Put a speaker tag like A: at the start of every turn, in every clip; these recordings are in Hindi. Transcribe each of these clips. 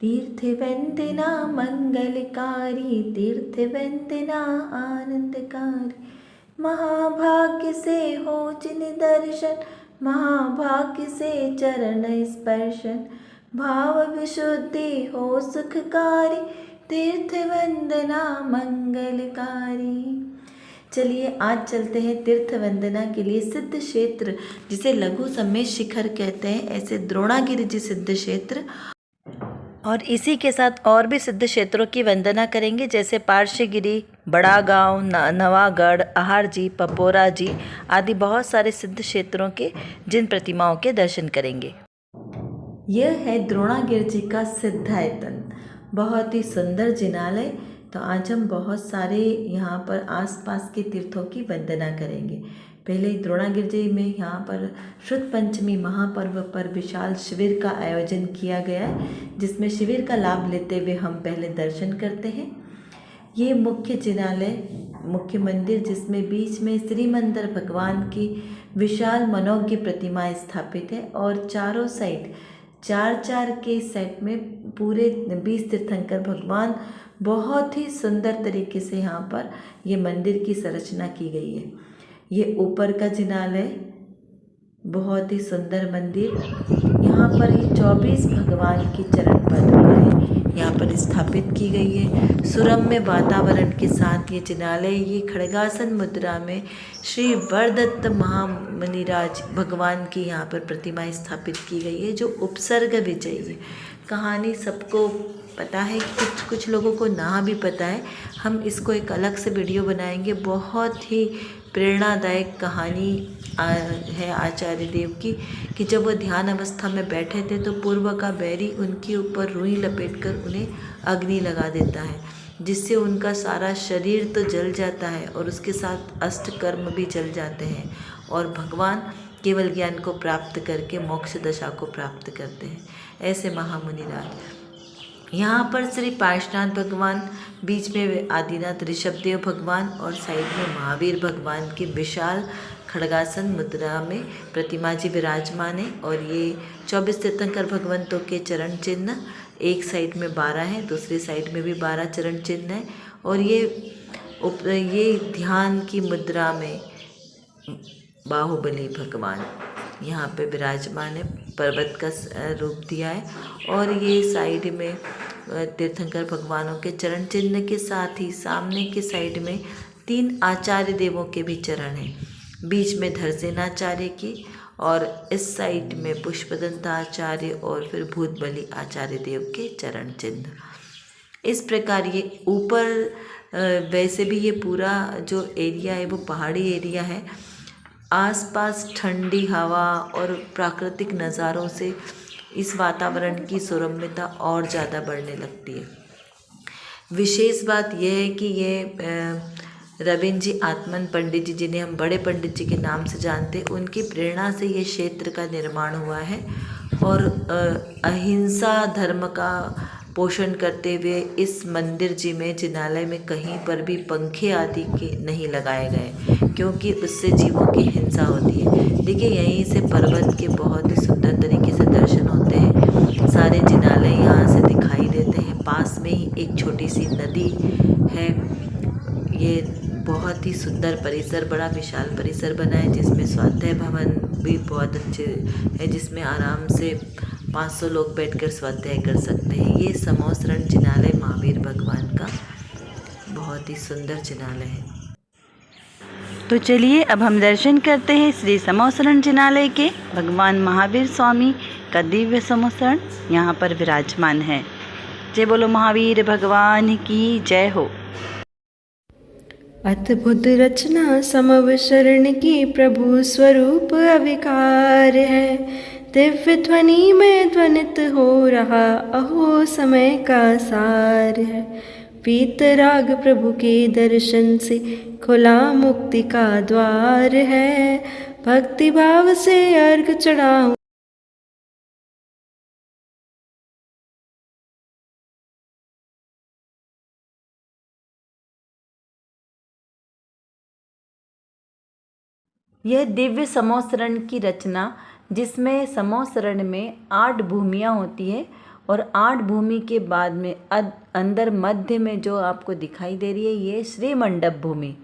A: तीर्थ वंदना मंगलकारी, तीर्थ वंदना आनंदकारी। महाभाग्य से हो जिन दर्शन, महाभाग्य से चरण स्पर्शन। भाव विशुद्धि हो सुखकारी, तीर्थ वंदना मंगलकारी। चलिए आज चलते हैं तीर्थ वंदना के लिए सिद्ध क्षेत्र, जिसे लघु समेत शिखर कहते हैं, ऐसे द्रोणागिरि जी सिद्ध क्षेत्र, और इसी के साथ और भी सिद्ध क्षेत्रों की वंदना करेंगे, जैसे पार्श्वगिरी, बड़ा गांव, नवागढ़, आहार जी, पपोरा जी आदि बहुत सारे सिद्ध क्षेत्रों के जिन प्रतिमाओं के दर्शन करेंगे। यह है द्रोणागिरि जी का सिद्धायतन, बहुत ही सुंदर जिनालय। तो आज हम बहुत सारे यहाँ पर आसपास के तीर्थों की वंदना करेंगे। पहले द्रोणागिरि जी में यहाँ पर शुद्ध पंचमी महापर्व पर विशाल शिविर का आयोजन किया गया है, जिसमें शिविर का लाभ लेते हुए हम पहले दर्शन करते हैं। ये मुख्य जिनालय, मुख्य मंदिर, जिसमें बीच में श्रीमंदिर भगवान की विशाल मनोज्ञ प्रतिमा स्थापित है और चारों साइड चार के सेट में पूरे 20 तीर्थंकर भगवान बहुत ही सुंदर तरीके से यहाँ पर ये मंदिर की संरचना की गई है। ये ऊपर का जिनालय, बहुत ही सुंदर मंदिर। यहाँ पर ये 24 भगवान की चरण पादुकाएं यहाँ पर स्थापित की गई है। सुरम्य वातावरण के साथ ये जिनालय, ये खड़गासन मुद्रा में श्री वरदत्त महामुनिराज भगवान की यहाँ पर प्रतिमा स्थापित की गई है, जो उपसर्ग विजयी है। कहानी सबको पता है, कुछ लोगों को ना भी पता है। हम इसको एक अलग से वीडियो बनाएंगे। बहुत ही प्रेरणादायक कहानी है आचार्य देव की, कि जब वो ध्यान अवस्था में बैठे थे तो पूर्व का बैरी उनके ऊपर रुई लपेटकर उन्हें अग्नि लगा देता है, जिससे उनका सारा शरीर तो जल जाता है और उसके साथ अष्ट कर्म भी जल जाते हैं, और भगवान केवल ज्ञान को प्राप्त करके मोक्ष दशा को प्राप्त करते हैं। ऐसे महामुनिराज। यहाँ पर श्री पार्श्वनाथ भगवान, बीच में आदिनाथ ऋषभदेव भगवान और साइड में महावीर भगवान की विशाल खड़गासन मुद्रा में प्रतिमा जी विराजमान है। और ये 24 तीर्थंकर भगवंतों के चरण चिन्ह, एक साइड में 12 हैं, दूसरी साइड में भी 12 चरण चिन्ह हैं। और ये ध्यान की मुद्रा में बाहुबली भगवान यहाँ पे विराजमान है, पर्वत का रूप दिया है। और ये साइड में तीर्थंकर भगवानों के चरण चिन्ह के साथ ही सामने के साइड में 3 आचार्य देवों के भी चरण हैं, बीच में धरसेनाचार्य की, और इस साइड में पुष्पदंत आचार्य और फिर भूतबली आचार्य देव के चरण चिन्ह। इस प्रकार ये ऊपर वैसे भी ये पूरा जो एरिया है वो पहाड़ी एरिया है। आसपास ठंडी हवा और प्राकृतिक नज़ारों से इस वातावरण की सुरम्यता और ज़्यादा बढ़ने लगती है। विशेष बात यह है कि ये रविंद्र जी आत्मन पंडित जी, जिन्हें हम बड़े पंडित जी के नाम से जानते हैं, उनकी प्रेरणा से ये क्षेत्र का निर्माण हुआ है। और अहिंसा धर्म का पोषण करते हुए इस मंदिर जी में, जिनालय में कहीं पर भी पंखे आदि के नहीं लगाए गए, क्योंकि उससे जीवों की हिंसा होती है। देखिए, यहीं से पर्वत के बहुत ही सुंदर तरीके से दर्शन होते हैं। सारे जिनालय यहाँ से दिखाई देते हैं। पास में ही एक छोटी सी नदी है। ये बहुत ही सुंदर परिसर, बड़ा विशाल परिसर बना है, जिसमें स्वाध्याय भवन भी बहुत अच्छे है, जिसमें आराम से 500 लोग बैठकर स्वाध्याय कर सकते हैं। ये समोसरण जिनालय महावीर भगवान का बहुत ही सुंदर जिनालय है।
B: तो चलिए अब हम दर्शन करते हैं श्री समोसरण जिनालय के। भगवान महावीर स्वामी का दिव्य समोसरण यहाँ पर विराजमान है। जय बोलो महावीर भगवान की जय हो।
C: अद्भुत रचना समवशरण की, प्रभु स्वरूप अविकार है। दिव्य ध्वनि में ध्वनित हो रहा, अहो समय का सार है। वीतराग प्रभु के दर्शन से खुला मुक्ति का द्वार है। भक्ति भाव से अर्घ चढ़ाऊं,
A: यह दिव्य समोसरण की रचना, जिसमें समोसरण में 8 भूमियाँ होती है और 8 भूमि के बाद में अंदर मध्य में जो आपको दिखाई दे रही है ये श्री मंडप भूमि।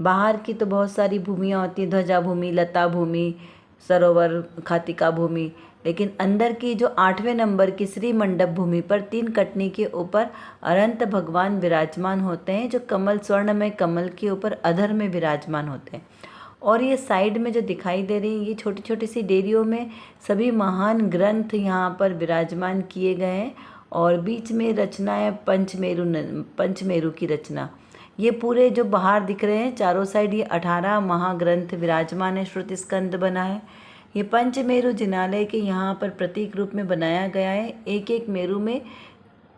A: बाहर की तो बहुत सारी भूमियाँ होती हैं, ध्वजा भूमि, लता भूमि, सरोवर, खातिका भूमि, लेकिन अंदर की जो 8वें नंबर की श्री मंडप भूमि पर 3 कटनी के ऊपर अनंत भगवान विराजमान होते हैं, जो कमल स्वर्ण में कमल के ऊपर अधर में विराजमान होते हैं। और ये साइड में जो दिखाई दे रही है ये छोटी छोटी सी डेरियों में सभी महान ग्रंथ यहाँ पर विराजमान किए गए हैं। और बीच में रचना है पंचमेरु की रचना। ये पूरे जो बाहर दिख रहे हैं चारों साइड ये 18 महाग्रंथ विराजमान है, श्रुति स्कंद बना है। ये पंचमेरु जिनालय के यहाँ पर प्रतीक रूप में बनाया गया है। एक एक मेरु में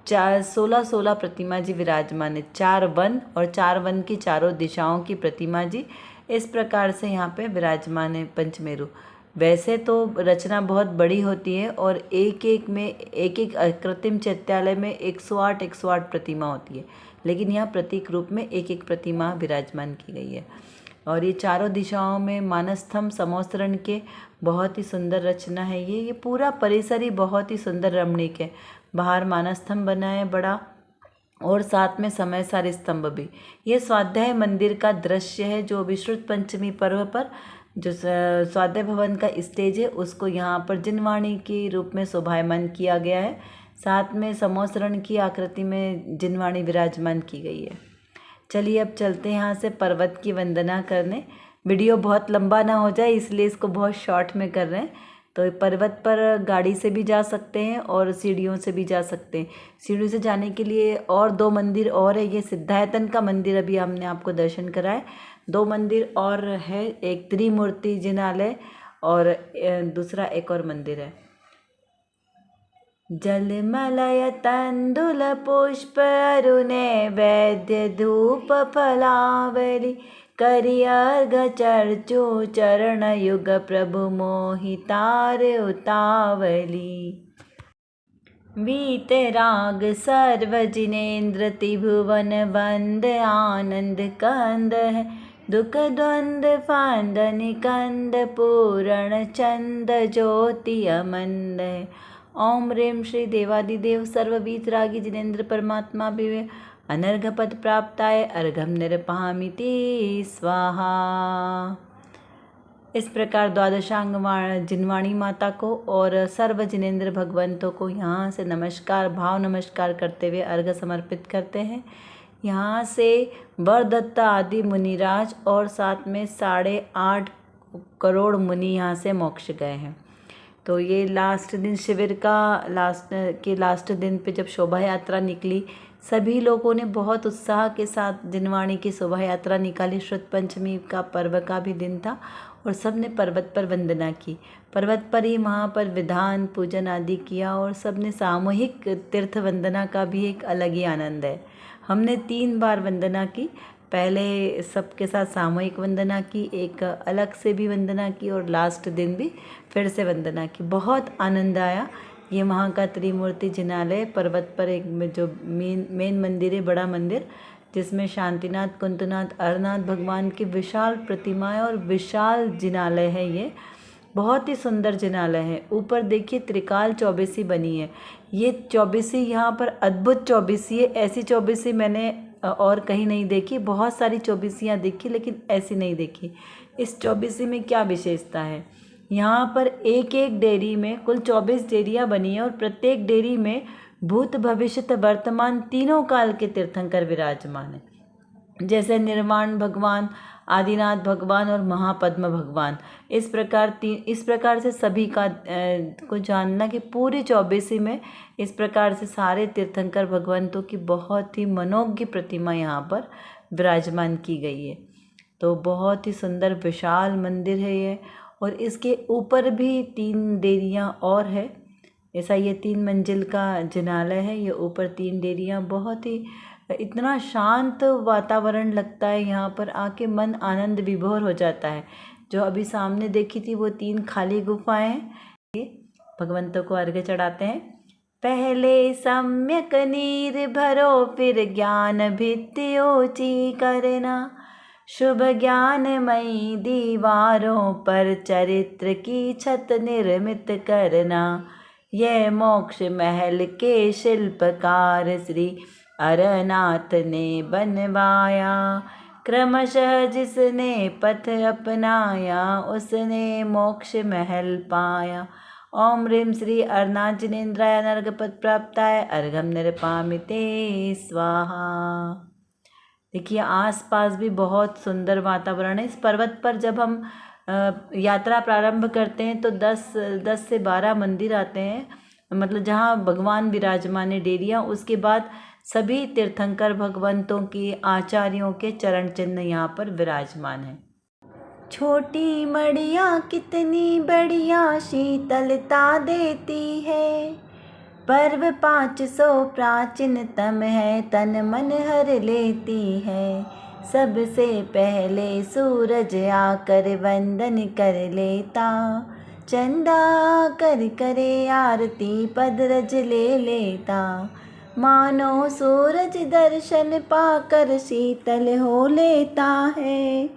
A: 16 प्रतिमा जी विराजमान है, 4 वन और 4 वन की चारों दिशाओं की प्रतिमा जी इस प्रकार से यहाँ पे विराजमान है पंचमेरु। वैसे तो रचना बहुत बड़ी होती है और एक एक कृत्रिम चैत्यालय में 108 प्रतिमा होती है, लेकिन यहाँ प्रतीक रूप में एक एक प्रतिमा विराजमान की गई है। और ये चारों दिशाओं में मानसस्तंभ समोसरण के बहुत ही सुंदर रचना है। ये पूरा परिसर ही बहुत ही सुंदर रमणीक है। बाहर मानसस्तंभ बना है बड़ा और साथ में समय सारे स्तंभ भी। ये स्वाध्याय मंदिर का दृश्य है जो विश्रुत पंचमी पर्व पर जो स्वाध्याय भवन का स्टेज है उसको यहाँ पर जिनवाणी के रूप में शोभायमान किया गया है। साथ में समोसरण की आकृति में जिनवाणी विराजमान की गई है। चलिए अब चलते हैं यहाँ से पर्वत की वंदना करने। वीडियो बहुत लंबा ना हो जाए इसलिए इसको बहुत शॉर्ट में कर रहे हैं। तो पर्वत पर गाड़ी से भी जा सकते हैं और सीढ़ियों से भी जा सकते हैं। सीढ़ियों से जाने के लिए और 2 मंदिर और है। ये सिद्धायतन का मंदिर अभी हमने आपको दर्शन कराए। 2 मंदिर और है, एक त्रिमूर्ति जिनालय और दूसरा एक और मंदिर है। जलमलय तंदुल पुष्प अरुणे वैद्य धूप फलावली करि अर्घ चर्चो चरण युग प्रभु मोहितार उतावली। वीतराग सर्व जिनेन्द्र त्रिभुवन वंद आनंद कंद है दुख द्वंद फांद निकंद पूर्ण चंद ज्योति अमंद है। ओम ह्रीं श्री देवादिदेव सर्ववीतरागी जिनेन्द्र परमात्मा विवे अनर्घपद प्राप्ताय अर्घम निर्पहामिति स्वाहा। इस प्रकार द्वादशांग जिनवाणी माता को और सर्व जिनेन्द्र भगवंतों को यहाँ से नमस्कार भाव नमस्कार करते हुए अर्घ समर्पित करते हैं। यहाँ से वरदत्ता आदि मुनिराज और साथ में 8.5 करोड़ मुनि यहाँ से मोक्ष गए हैं। तो ये लास्ट दिन शिविर का लास्ट दिन पे जब शोभा यात्रा निकली सभी लोगों ने बहुत उत्साह के साथ जिनवाणी की शोभा यात्रा निकाली। श्रुत पंचमी का पर्व का भी दिन था और सब ने पर्वत पर वंदना की। पर्वत पर ही वहाँ पर विधान पूजन आदि किया और सब ने सामूहिक तीर्थ वंदना का भी एक अलग ही आनंद है। हमने 3 बार वंदना की। पहले सबके साथ सामूहिक वंदना की, एक अलग से भी वंदना की और लास्ट दिन भी फिर से वंदना की। बहुत आनंद आया। ये वहाँ का त्रिमूर्ति जिनालय पर्वत पर एक जो मेन मंदिर है, बड़ा मंदिर, जिसमें शांतिनाथ, कुंतनाथ, अरनाथ भगवान की विशाल प्रतिमाएं और विशाल जिनालय है। ये बहुत ही सुंदर जिनालय है। ऊपर देखिए त्रिकाल चौबीसी बनी है। ये चौबीसी यहाँ पर अद्भुत चौबीसी है। ऐसी चौबीसी मैंने और कहीं नहीं देखी। बहुत सारी चौबीसियाँ देखी लेकिन ऐसी नहीं देखी। इस चौबीसी में क्या विशेषता है, यहाँ पर एक एक डेयरी में कुल 24 डेयरियाँ बनी हैं और प्रत्येक डेयरी में भूत भविष्य वर्तमान तीनों काल के तीर्थंकर विराजमान हैं। जैसे निर्वाण भगवान, आदिनाथ भगवान और महापद्म भगवान। इस प्रकार से सभी का को जानना कि पूरी चौबीसी में इस प्रकार से सारे तीर्थंकर भगवंतों की बहुत ही मनोज्ञ प्रतिमा यहाँ पर विराजमान की गई है। तो बहुत ही सुंदर विशाल मंदिर है ये। और इसके ऊपर भी 3 डेयरियाँ और है। ऐसा ये 3 मंजिल का जिनालय है। ये ऊपर 3 डेयरियाँ, बहुत ही इतना शांत वातावरण लगता है यहाँ पर आके, मन आनंद विभोर हो जाता है। जो अभी सामने देखी थी वो 3 खाली गुफाएं हैं। ये भगवंतों को अर्घ्य चढ़ाते हैं। पहले सम्यक नीर भरो फिर ज्ञान भित्ति ऊंची करना, शुभ ज्ञानमयी दीवारों पर चरित्र की छत निर्मित करना। यह मोक्ष महल के शिल्पकार श्री अरनाथ ने बनवाया। क्रमशः जिसने पथ अपनाया उसने मोक्ष महल पाया। ओम ह्रीं श्री अरनाथ जिनेन्द्राय नर्गपद प्राप्ताय अर्घम निरपामिते स्वाहा। देखिए आसपास भी बहुत सुंदर वातावरण है। इस पर्वत पर जब हम यात्रा प्रारंभ करते हैं तो 10 से 12 मंदिर आते हैं, मतलब जहाँ भगवान विराजमान है डेरियाँ। उसके बाद सभी तीर्थंकर भगवंतों के आचार्यों के चरण चिन्ह यहाँ पर विराजमान है। छोटी मड़िया कितनी बढ़िया शीतलता देती है, पर्व 500 प्राचीनतम है, तन मन हर लेती है। सबसे पहले सूरज आकर वंदन कर लेता, चंदा कर करे आरती पदरज ले लेता। मानो सूरज दर्शन पाकर शीतल हो लेता है,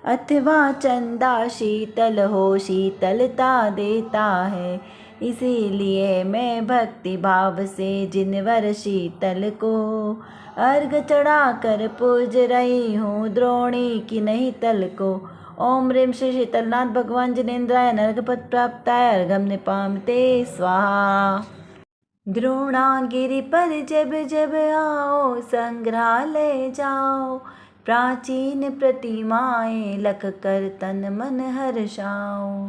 A: अथवा चंदा शीतल हो शीतलता देता है। इसीलिए मैं भक्ति भाव से जिनवर शीतल को अर्घ चढ़ा कर पूज रही हूँ, द्रोणी की नहीं तल को। ओम ह्रीं श्री शीतलनाथ भगवान जिनेन्द्राय नर्गपद प्राप्ताय अर्घम निपामते स्वाहा। द्रोणागिरि पर जब जब आओ संग्रहालय जाओ, प्राचीन प्रतिमाएं लख कर तन मन हर्षाओ।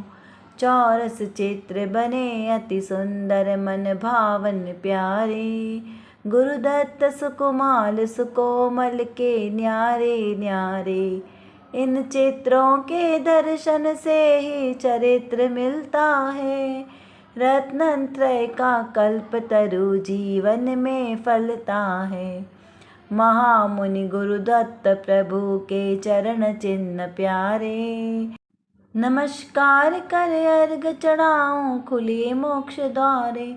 A: चौरस चित्र बने अति सुंदर मन भावन प्यारे, गुरुदत्त सुकुमाल सुकोमल के न्यारे न्यारे। इन चित्रों के दर्शन से ही चरित्र मिलता है, रत्नत्रय का कल्पतरु जीवन में फलता है। महामुनि गुरुदत्त प्रभु के चरण चिन्ह प्यारे, नमस्कार कर अर्घ चढ़ाऊं खुले मोक्ष द्वारे।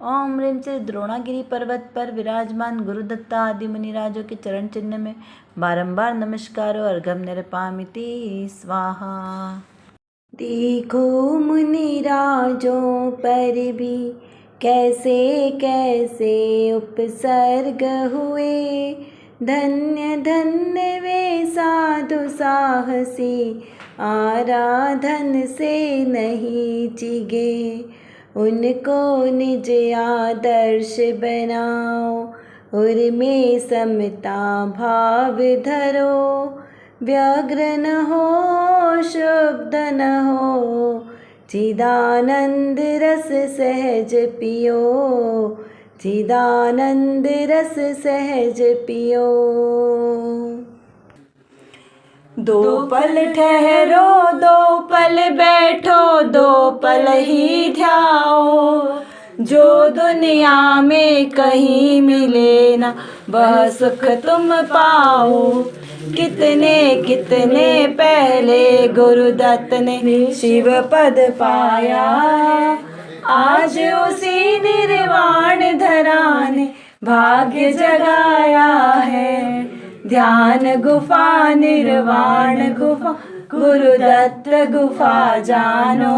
A: ओम ह्रीं से द्रोणागिरी पर्वत पर विराजमान गुरुदत्त आदि मुनिराजों के चरण चिन्ह में बारंबार नमस्कार और अर्घम निरपामिति स्वाहा। देखो मुनिराजों पर भी कैसे कैसे उपसर्ग हुए, धन्य धन्य वे साधु साहसी आराधन से नहीं चिगे। उनको निज आदर्श बनाओ और में समता भाव धरो, व्यग्र न हो शुद्ध न हो, चिदानंद रस सहज पियो, चिदानंद रस सहज पियो। दो पल ठहरो दो पल बैठो, दो पल ही ध्याओ, जो दुनिया में कहीं मिले ना वह सुख तुम पाओ। कितने कितने पहले गुरुदत्त ने शिव पद पाया, आज उसी निर्वाण धरा ने भाग्य जगाया है। ध्यान गुफा निर्वाण गुफा गुरुदत्त गुफा जानो,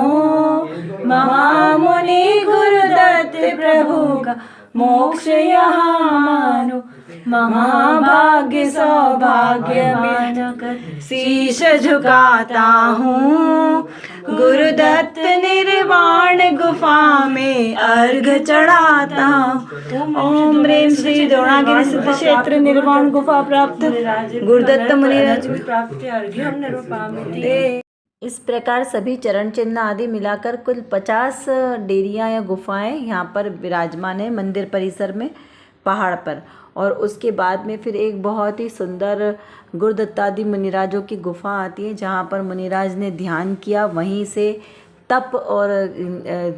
A: महामुनि गुरुदत्त प्रभु का मोक्ष यहाँ मानो। महाभाग्य सौभाग्य मानकर शीश झुकाता हूँ, गुरुदत्त निर्वाण गुफा में अर्घ चढ़ाता हूँ। ओम ह्रीं श्री द्रोणागिरि सिद्ध क्षेत्र निर्वाण गुफा प्राप्त गुरुदत्त मुनिराज प्राप्त अर्घ्यम निरूपामिते। इस प्रकार सभी चरण चिन्ह आदि मिलाकर कुल 50 डेरियाँ या गुफाएं यहाँ पर विराजमान है मंदिर परिसर में पहाड़ पर। और उसके बाद में फिर एक बहुत ही सुंदर गुरुदत्तादि मुनिराजों की गुफा आती है, जहाँ पर मुनिराज ने ध्यान किया। वहीं से तप और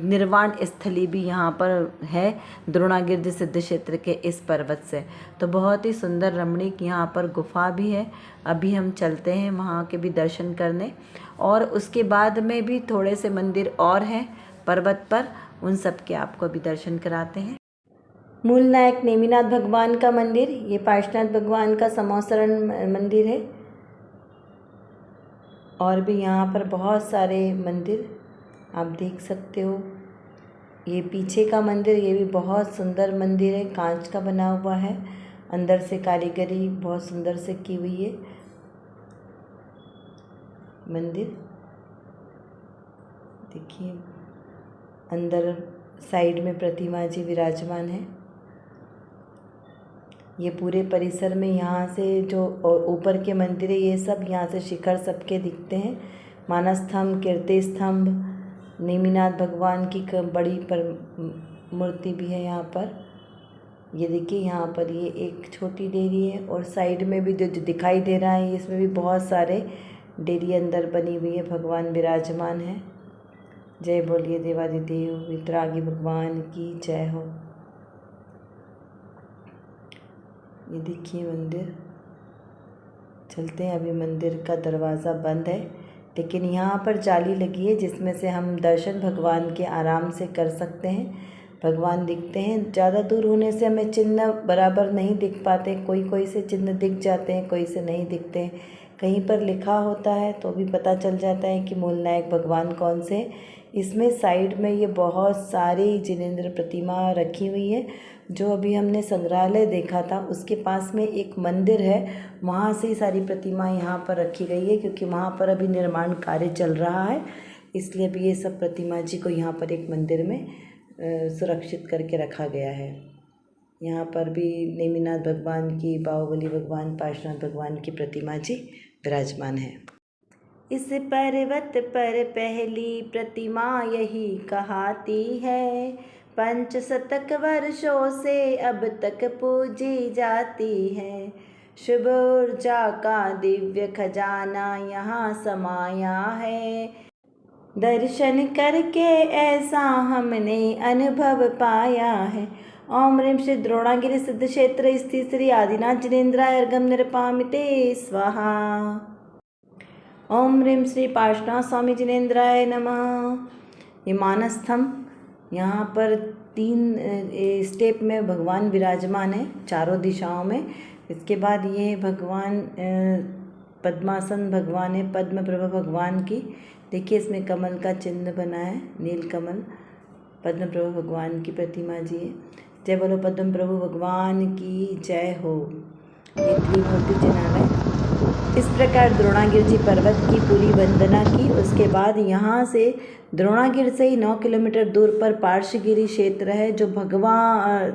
A: निर्वाण स्थली भी यहाँ पर है द्रोणागिरि सिद्ध क्षेत्र के इस पर्वत से। तो बहुत ही सुंदर रमणीक यहाँ पर गुफा भी है। अभी हम चलते हैं वहाँ के भी दर्शन करने, और उसके बाद में भी थोड़े से मंदिर और हैं पर्वत पर, उन सब के आपको अभी दर्शन कराते हैं। मूल नायक नेमिनाथ भगवान का मंदिर, ये पार्श्वनाथ भगवान का समोसरण मंदिर है। और भी यहाँ पर बहुत सारे मंदिर आप देख सकते हो। ये पीछे का मंदिर, ये भी बहुत सुंदर मंदिर है, कांच का बना हुआ है, अंदर से कारीगरी बहुत सुंदर से की हुई है मंदिर। देखिए अंदर साइड में प्रतिमा जी विराजमान है। ये पूरे परिसर में यहाँ से जो ऊपर के मंदिर है ये सब यहाँ से शिखर सबके दिखते हैं। मानस स्तंभ, कीर्ति स्तंभ, नेमिनाथ भगवान की बड़ी मूर्ति भी है यहाँ पर। ये देखिए यहाँ पर ये एक छोटी डेयरी है और साइड में भी जो दिखाई दे रहा है इसमें भी बहुत सारे डेयरी अंदर बनी हुई है, भगवान विराजमान है। जय बोलिए देवादिदेव वितरागी भगवान की जय हो। ये देखिए मंदिर, चलते हैं। अभी मंदिर का दरवाज़ा बंद है लेकिन यहाँ पर जाली लगी है जिसमें से हम दर्शन भगवान के आराम से कर सकते हैं। भगवान दिखते हैं, ज़्यादा दूर होने से हमें चिन्ह बराबर नहीं दिख पाते, कोई से चिन्ह दिख जाते हैं, कोई से नहीं दिखते हैं। कहीं पर लिखा होता है तो भी पता चल जाता है कि मूल नायक भगवान कौन से। इसमें साइड में ये बहुत सारी जिनेंद्र प्रतिमा रखी हुई है। जो अभी हमने संग्रहालय देखा था उसके पास में एक मंदिर है, वहाँ से ही सारी प्रतिमा यहाँ पर रखी गई है क्योंकि वहाँ पर अभी निर्माण कार्य चल रहा है, इसलिए अभी ये सब प्रतिमा जी को यहाँ पर एक मंदिर में सुरक्षित करके रखा गया है। यहाँ पर भी नेमिनाथ भगवान की, बाहुबली भगवान, पार्श्वनाथ भगवान की प्रतिमा जी विराजमान है। इस पर्वत पर पहली प्रतिमा यही कहाती है, 5 शतक वर्षों से अब तक पूजी जाती है। शुभ ऊर्जा का दिव्य खजाना यहाँ समाया है, दर्शन करके ऐसा हमने अनुभव पाया है। ओम ह्रीं श्री द्रोणागिरि सिद्ध क्षेत्र स्थित श्री आदिनाथ जिनेन्द्राय अर्घ्यं निर्पामिते स्वाहा। ओम ह्रीं श्री पार्श्वनाथ स्वामी जिनेन्द्राय नमः। ये मानस स्तंभ, यहाँ पर 3 स्टेप में भगवान विराजमान है चारों दिशाओं में। इसके बाद ये भगवान पद्मासन भगवान है, पद्म प्रभा भगवान की। देखिए इसमें कमल का चिन्ह बना है, नील कमल, पद्म प्रभु भगवान की प्रतिमा जी है। जय बोलो पद्म प्रभु भगवान की जय हो। ये त्रिमूर्ति जिनालय। इस प्रकार द्रोणागिरि जी पर्वत की पूरी वंदना की। उसके बाद यहाँ से द्रोणागिरि से ही 9 किलोमीटर दूर पर पार्श्वगिरी क्षेत्र है जो भगवा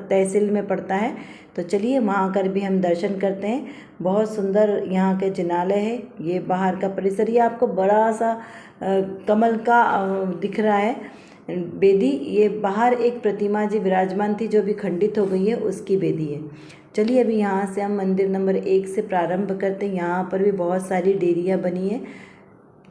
A: तहसील में पड़ता है। तो चलिए वहाँ कर भी हम दर्शन करते हैं। बहुत सुंदर यहाँ के जिनालय है। ये बाहर का परिसर, ये आपको बड़ा सा कमल का दिख रहा है बेदी। ये बाहर एक प्रतिमा जी विराजमान थी जो भी खंडित हो गई है, उसकी बेदी है। चलिए अभी यहाँ से हम मंदिर नंबर 1 से प्रारंभ करते हैं। यहाँ पर भी बहुत सारी डेरियाँ बनी है,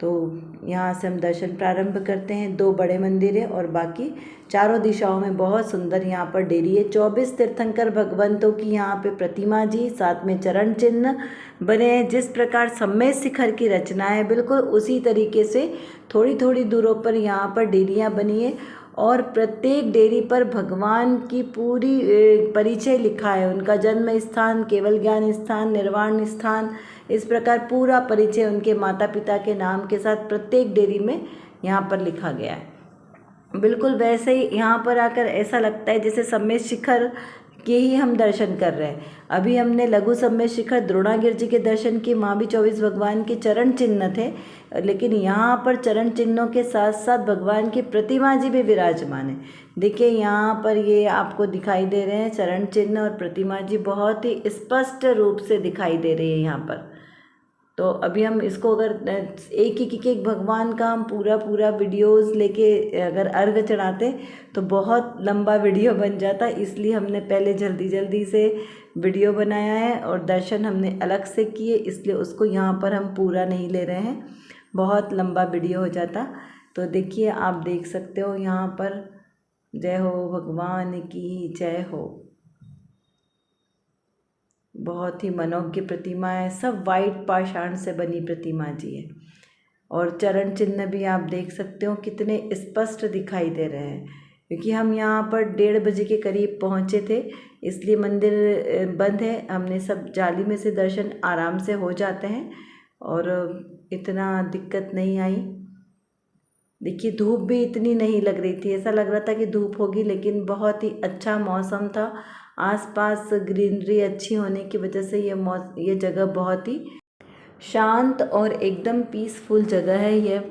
A: तो यहाँ से हम दर्शन प्रारंभ करते हैं। 2 बड़े मंदिर है और बाकी चारों दिशाओं में बहुत सुंदर यहाँ पर डेरी है। 24 तीर्थंकर भगवंतों की यहाँ पे प्रतिमा जी, साथ में चरण चिन्ह बने हैं। जिस प्रकार सम्मेद शिखर की रचना है बिल्कुल उसी तरीके से थोड़ी थोड़ी दूरों पर यहाँ पर डेरियाँ बनी है और प्रत्येक डेरी पर भगवान की पूरी परिचय लिखा है, उनका जन्म स्थान, केवल ज्ञान स्थान, निर्वाण स्थान, इस प्रकार पूरा परिचय उनके माता पिता के नाम के साथ प्रत्येक डेरी में यहाँ पर लिखा गया है। बिल्कुल वैसे ही यहाँ पर आकर ऐसा लगता है जैसे सम्मेद शिखर के ही हम दर्शन कर रहे हैं। अभी हमने लघु सम्मेद शिखर द्रोणागिरि जी के दर्शन किए, वहाँ भी 24 भगवान के चरण चिन्ह थे, लेकिन यहाँ पर चरण चिन्हों के साथ साथ भगवान की प्रतिमा जी भी विराजमान है। देखिए यहाँ पर ये आपको दिखाई दे रहे हैं चरण चिन्ह और प्रतिमा जी बहुत ही स्पष्ट रूप से दिखाई दे रही है यहाँ पर। तो अभी हम इसको अगर एक भगवान का हम पूरा वीडियोस लेके अगर अर्घ चढ़ाते तो बहुत लंबा वीडियो बन जाता, इसलिए हमने पहले जल्दी से वीडियो बनाया है और दर्शन हमने अलग से किए, इसलिए उसको यहाँ पर हम पूरा नहीं ले रहे हैं, बहुत लंबा वीडियो हो जाता। तो देखिए आप देख सकते हो यहाँ पर, जय हो भगवान की जय हो। बहुत ही मनोज्ञ प्रतिमा है, सब वाइट पाषाण से बनी प्रतिमा जी है और चरण चिन्ह भी आप देख सकते हो कितने स्पष्ट दिखाई दे रहे हैं। क्योंकि हम यहाँ पर 1:30 बजे के करीब पहुँचे थे, इसलिए मंदिर बंद है। हमने सब जाली में से दर्शन आराम से हो जाते हैं और इतना दिक्कत नहीं आई। देखिए धूप भी इतनी नहीं लग रही थी, ऐसा लग रहा था कि धूप होगी, लेकिन बहुत ही अच्छा मौसम था। आसपास ग्रीनरी अच्छी होने की वजह से ये जगह बहुत ही शांत और एकदम पीसफुल जगह है।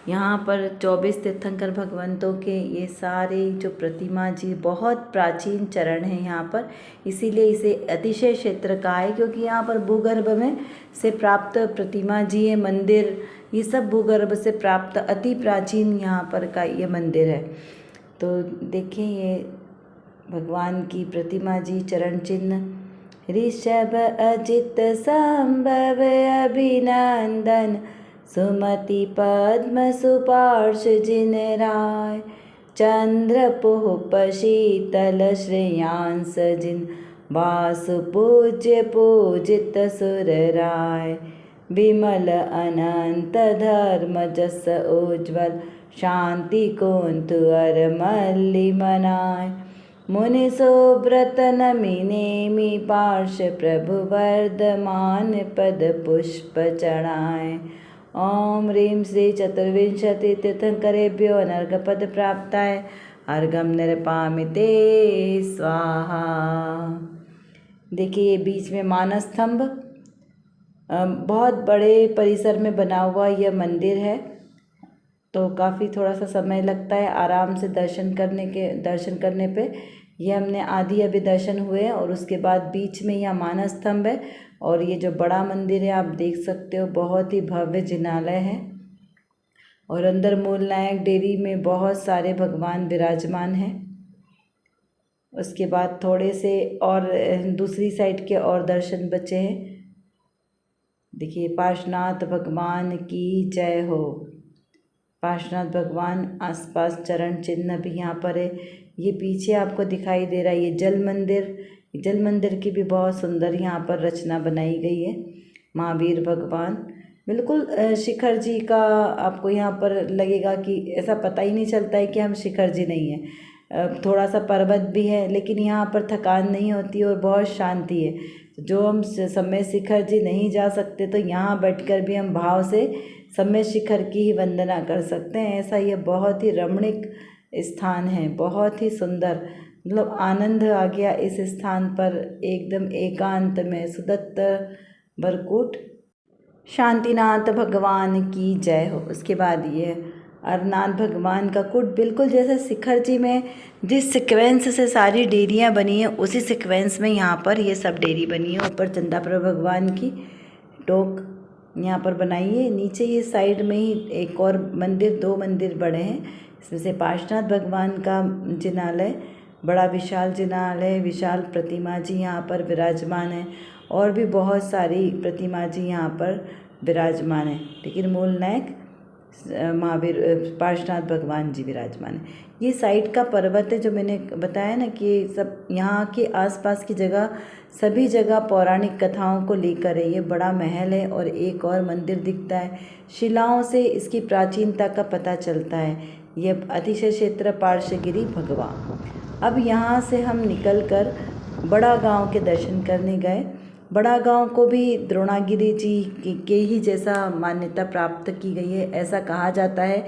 A: यहाँ पर 24 तीर्थंकर भगवंतों के ये सारे जो प्रतिमा जी बहुत प्राचीन चरण हैं यहाँ पर, इसीलिए इसे अतिशय क्षेत्र कहा है, क्योंकि यहाँ पर भूगर्भ में से प्राप्त प्रतिमा जी है, मंदिर, ये सब भूगर्भ से प्राप्त अति प्राचीन यहाँ पर का ये मंदिर है। तो देखिए ये भगवान की प्रतिमा जी, चरण चिन्ह। ऋषभ अजित संभव अभिनंदन, सुमति पद्म सुपार्श जिन राय, चंद्र पुष्प शीतल श्रेयांस जिन, वासु पूज्य पूजित सुर राय, विमल अनंत धर्म जस उज्ज्वल, शांति कुंतु अर मल्लि मनाय, मुनि सुब्रत नमि नेमि पार्श, प्रभु वर्धमान पद पुष्प चढ़ाए। ओम ह्रीं श्री चतुर्विंशति तीर्थंकरेभ्यो अनर्घपद प्राप्ताय, अर्घम निर्पामि ते स्वाहा। देखिए ये बीच में मानस स्तंभ, बहुत बड़े परिसर में बना हुआ यह मंदिर है, तो काफ़ी थोड़ा सा समय लगता है आराम से दर्शन करने पे। ये हमने आधी अभी दर्शन हुए हैं, और उसके बाद बीच में यह मानस स्तंभ है, और ये जो बड़ा मंदिर है आप देख सकते हो, बहुत ही भव्य जिनालय है। और अंदर मूल नायक डेयरी में बहुत सारे भगवान विराजमान हैं। उसके बाद थोड़े से और दूसरी साइड के और दर्शन बचे हैं। देखिए पार्श्वनाथ भगवान की जय हो। पार्श्वनाथ भगवान, आसपास चरण चिन्ह भी यहाँ पर है। ये पीछे आपको दिखाई दे रहा है ये जल मंदिर की भी बहुत सुंदर यहाँ पर रचना बनाई गई है। महावीर भगवान बिल्कुल शिखर जी का आपको यहाँ पर लगेगा कि ऐसा पता ही नहीं चलता है कि हम शिखर जी नहीं हैं। थोड़ा सा पर्वत भी है, लेकिन यहाँ पर थकान नहीं होती और बहुत शांति है। जो हम समय शिखर जी नहीं जा सकते, तो यहाँ बैठकर भी हम भाव से समय शिखर की ही वंदना कर सकते हैं। ऐसा ये बहुत ही रमणीक स्थान है, बहुत ही सुंदर, मतलब आनंद आ गया इस स्थान पर। एकदम एकांत में सुदत्त बरकुट, शांतिनाथ भगवान की जय हो। उसके बाद ये अरनाथ भगवान का कुट, बिल्कुल जैसे शिखर जी में जिस सीक्वेंस से सारी डेयरियाँ बनी हैं, उसी सीक्वेंस में यहाँ पर ये सब डेयरी बनी है। ऊपर चंदापुर भगवान की टोक यहाँ पर बनाई है। नीचे ये साइड में ही एक और मंदिर, 2 मंदिर बड़े हैं, इसमें से पार्श्वनाथ भगवान का जिनालय, बड़ा विशाल जिनालय, विशाल प्रतिमा जी यहाँ पर विराजमान है, और भी बहुत सारी प्रतिमा जी यहाँ पर विराजमान है, लेकिन मूल नायक महावीर पार्श्वनाथ भगवान जी विराजमान है। ये साइड का पर्वत है जो मैंने बताया ना कि सब यहाँ के आसपास की जगह, सभी जगह पौराणिक कथाओं को लेकर है। ये बड़ा महल है और एक और मंदिर दिखता है। शिलाओं से इसकी प्राचीनता का पता चलता है। ये अतिशय क्षेत्र पार्श्वगिरी भगवान। अब यहाँ से हम निकलकर बड़ा गांव के दर्शन करने गए। बड़ा गांव को भी द्रोणागिरी जी के ही जैसा मान्यता प्राप्त की गई है। ऐसा कहा जाता है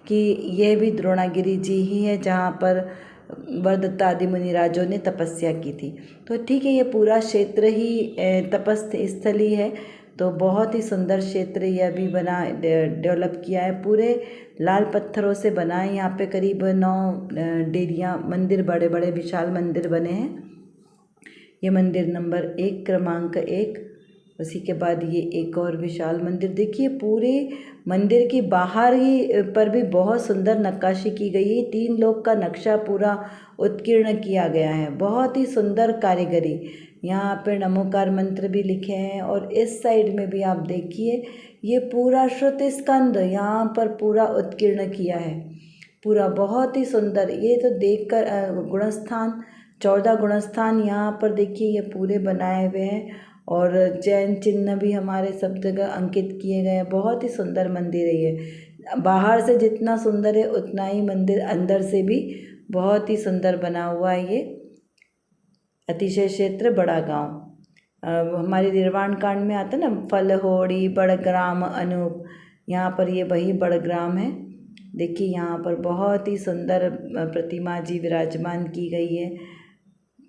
A: कि यह भी द्रोणागिरी जी ही है जहाँ पर वरदत्त आदि मुनिराजों ने तपस्या की थी। तो ठीक है, ये पूरा क्षेत्र ही तपस्थ स्थली है। तो बहुत ही सुंदर क्षेत्र यह भी बना, डेवलप किया है, पूरे लाल पत्थरों से बना है। यहाँ पे करीब 9 डेरियाँ, मंदिर, बड़े बड़े विशाल मंदिर बने हैं। ये मंदिर नंबर 1, क्रमांक 1। उसी के बाद ये एक और विशाल मंदिर। देखिए पूरे मंदिर की बाहर ही पर भी बहुत सुंदर नक्काशी की गई है। 3 लोक का नक्शा पूरा उत्कीर्ण किया गया है, बहुत ही सुंदर कारीगरी। यहाँ पर नमोकार मंत्र भी लिखे हैं। और इस साइड में भी आप देखिए, ये पूरा श्रुति स्कंद यहाँ पर पूरा उत्कीर्ण किया है, पूरा बहुत ही सुंदर। ये तो देखकर गुणस्थान, 14 गुणस्थान यहाँ पर देखिए ये पूरे बनाए हुए हैं। और जैन चिन्ह भी हमारे सब जगह अंकित किए गए हैं। बहुत ही सुंदर मंदिर है ये। बाहर से जितना सुंदर है उतना ही मंदिर अंदर से भी बहुत ही सुंदर बना हुआ है। ये अतिशय क्षेत्र बड़ा गांव हमारे निर्वाण कांड में आता है ना, फलहोड़ी बड़ग्राम अनूप, यहाँ पर ये वही बड़ग्राम है।
B: देखिए यहाँ पर बहुत ही सुंदर प्रतिमा जी विराजमान की गई है।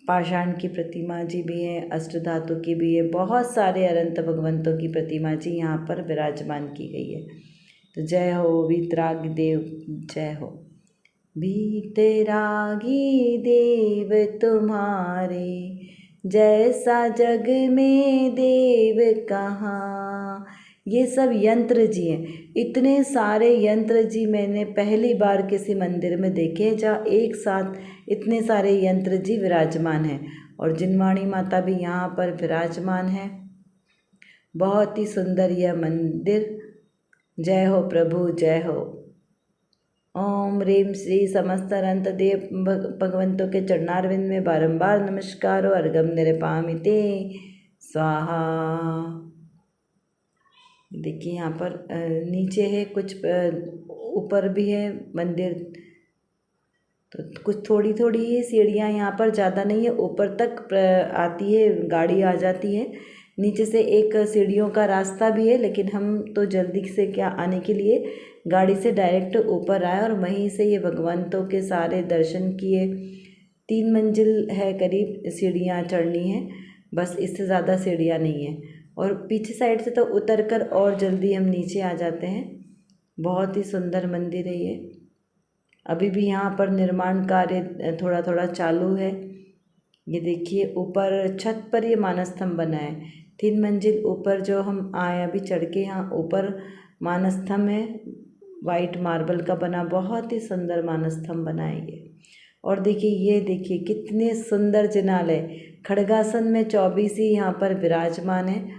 B: पाषाण की प्रतिमा जी भी है, अष्टधातु की भी है, बहुत सारे अनंत भगवंतों की प्रतिमा जी यहाँ पर विराजमान की गई है। तो जय हो वीतरागी देव, जय हो। वीतरागी देव तुम्हारे जैसा जग में देव कहाँ। ये सब यंत्र जी हैं। इतने सारे यंत्र जी मैंने पहली बार किसी मंदिर में देखे जहाँ एक साथ इतने सारे यंत्र जी विराजमान हैं। और जिनवाणी माता भी यहाँ पर विराजमान है। बहुत ही सुंदर यह मंदिर। जय हो प्रभु, जय हो। ओम ह्रीं श्री समस्त अनंत देव भगवंतों के चरणारविंद में बारंबार नमस्कार हो। अर्घम निरपामि ते स्वाहा। देखिए यहाँ पर नीचे है, कुछ ऊपर भी है मंदिर। तो कुछ थोड़ी थोड़ी ही सीढ़ियाँ यहाँ पर, ज़्यादा नहीं है। ऊपर तक आती है, गाड़ी आ जाती है। नीचे से एक सीढ़ियों का रास्ता भी है, लेकिन हम तो जल्दी से क्या आने के लिए गाड़ी से डायरेक्ट ऊपर आए और वहीं से ये भगवंतों के सारे दर्शन किए। 3 मंजिल है करीब, सीढ़ियाँ चढ़नी है बस, इससे ज़्यादा सीढ़ियाँ नहीं है। और पीछे साइड से तो उतर कर और जल्दी हम नीचे आ जाते हैं। बहुत ही सुंदर मंदिर है ये। अभी भी यहाँ पर निर्माण कार्य थोड़ा थोड़ा चालू है। ये देखिए ऊपर छत पर ये मानस्तंभ बना है। 3 मंजिल ऊपर जो हम आए अभी चढ़ के, यहाँ ऊपर मानस्तंभ है, वाइट मार्बल का बना, बहुत ही सुंदर मानस्तंभ बना है ये। और देखिए ये देखिए कितने सुंदर जिनालय, खड़गासन में 24 ही यहाँ पर विराजमान है।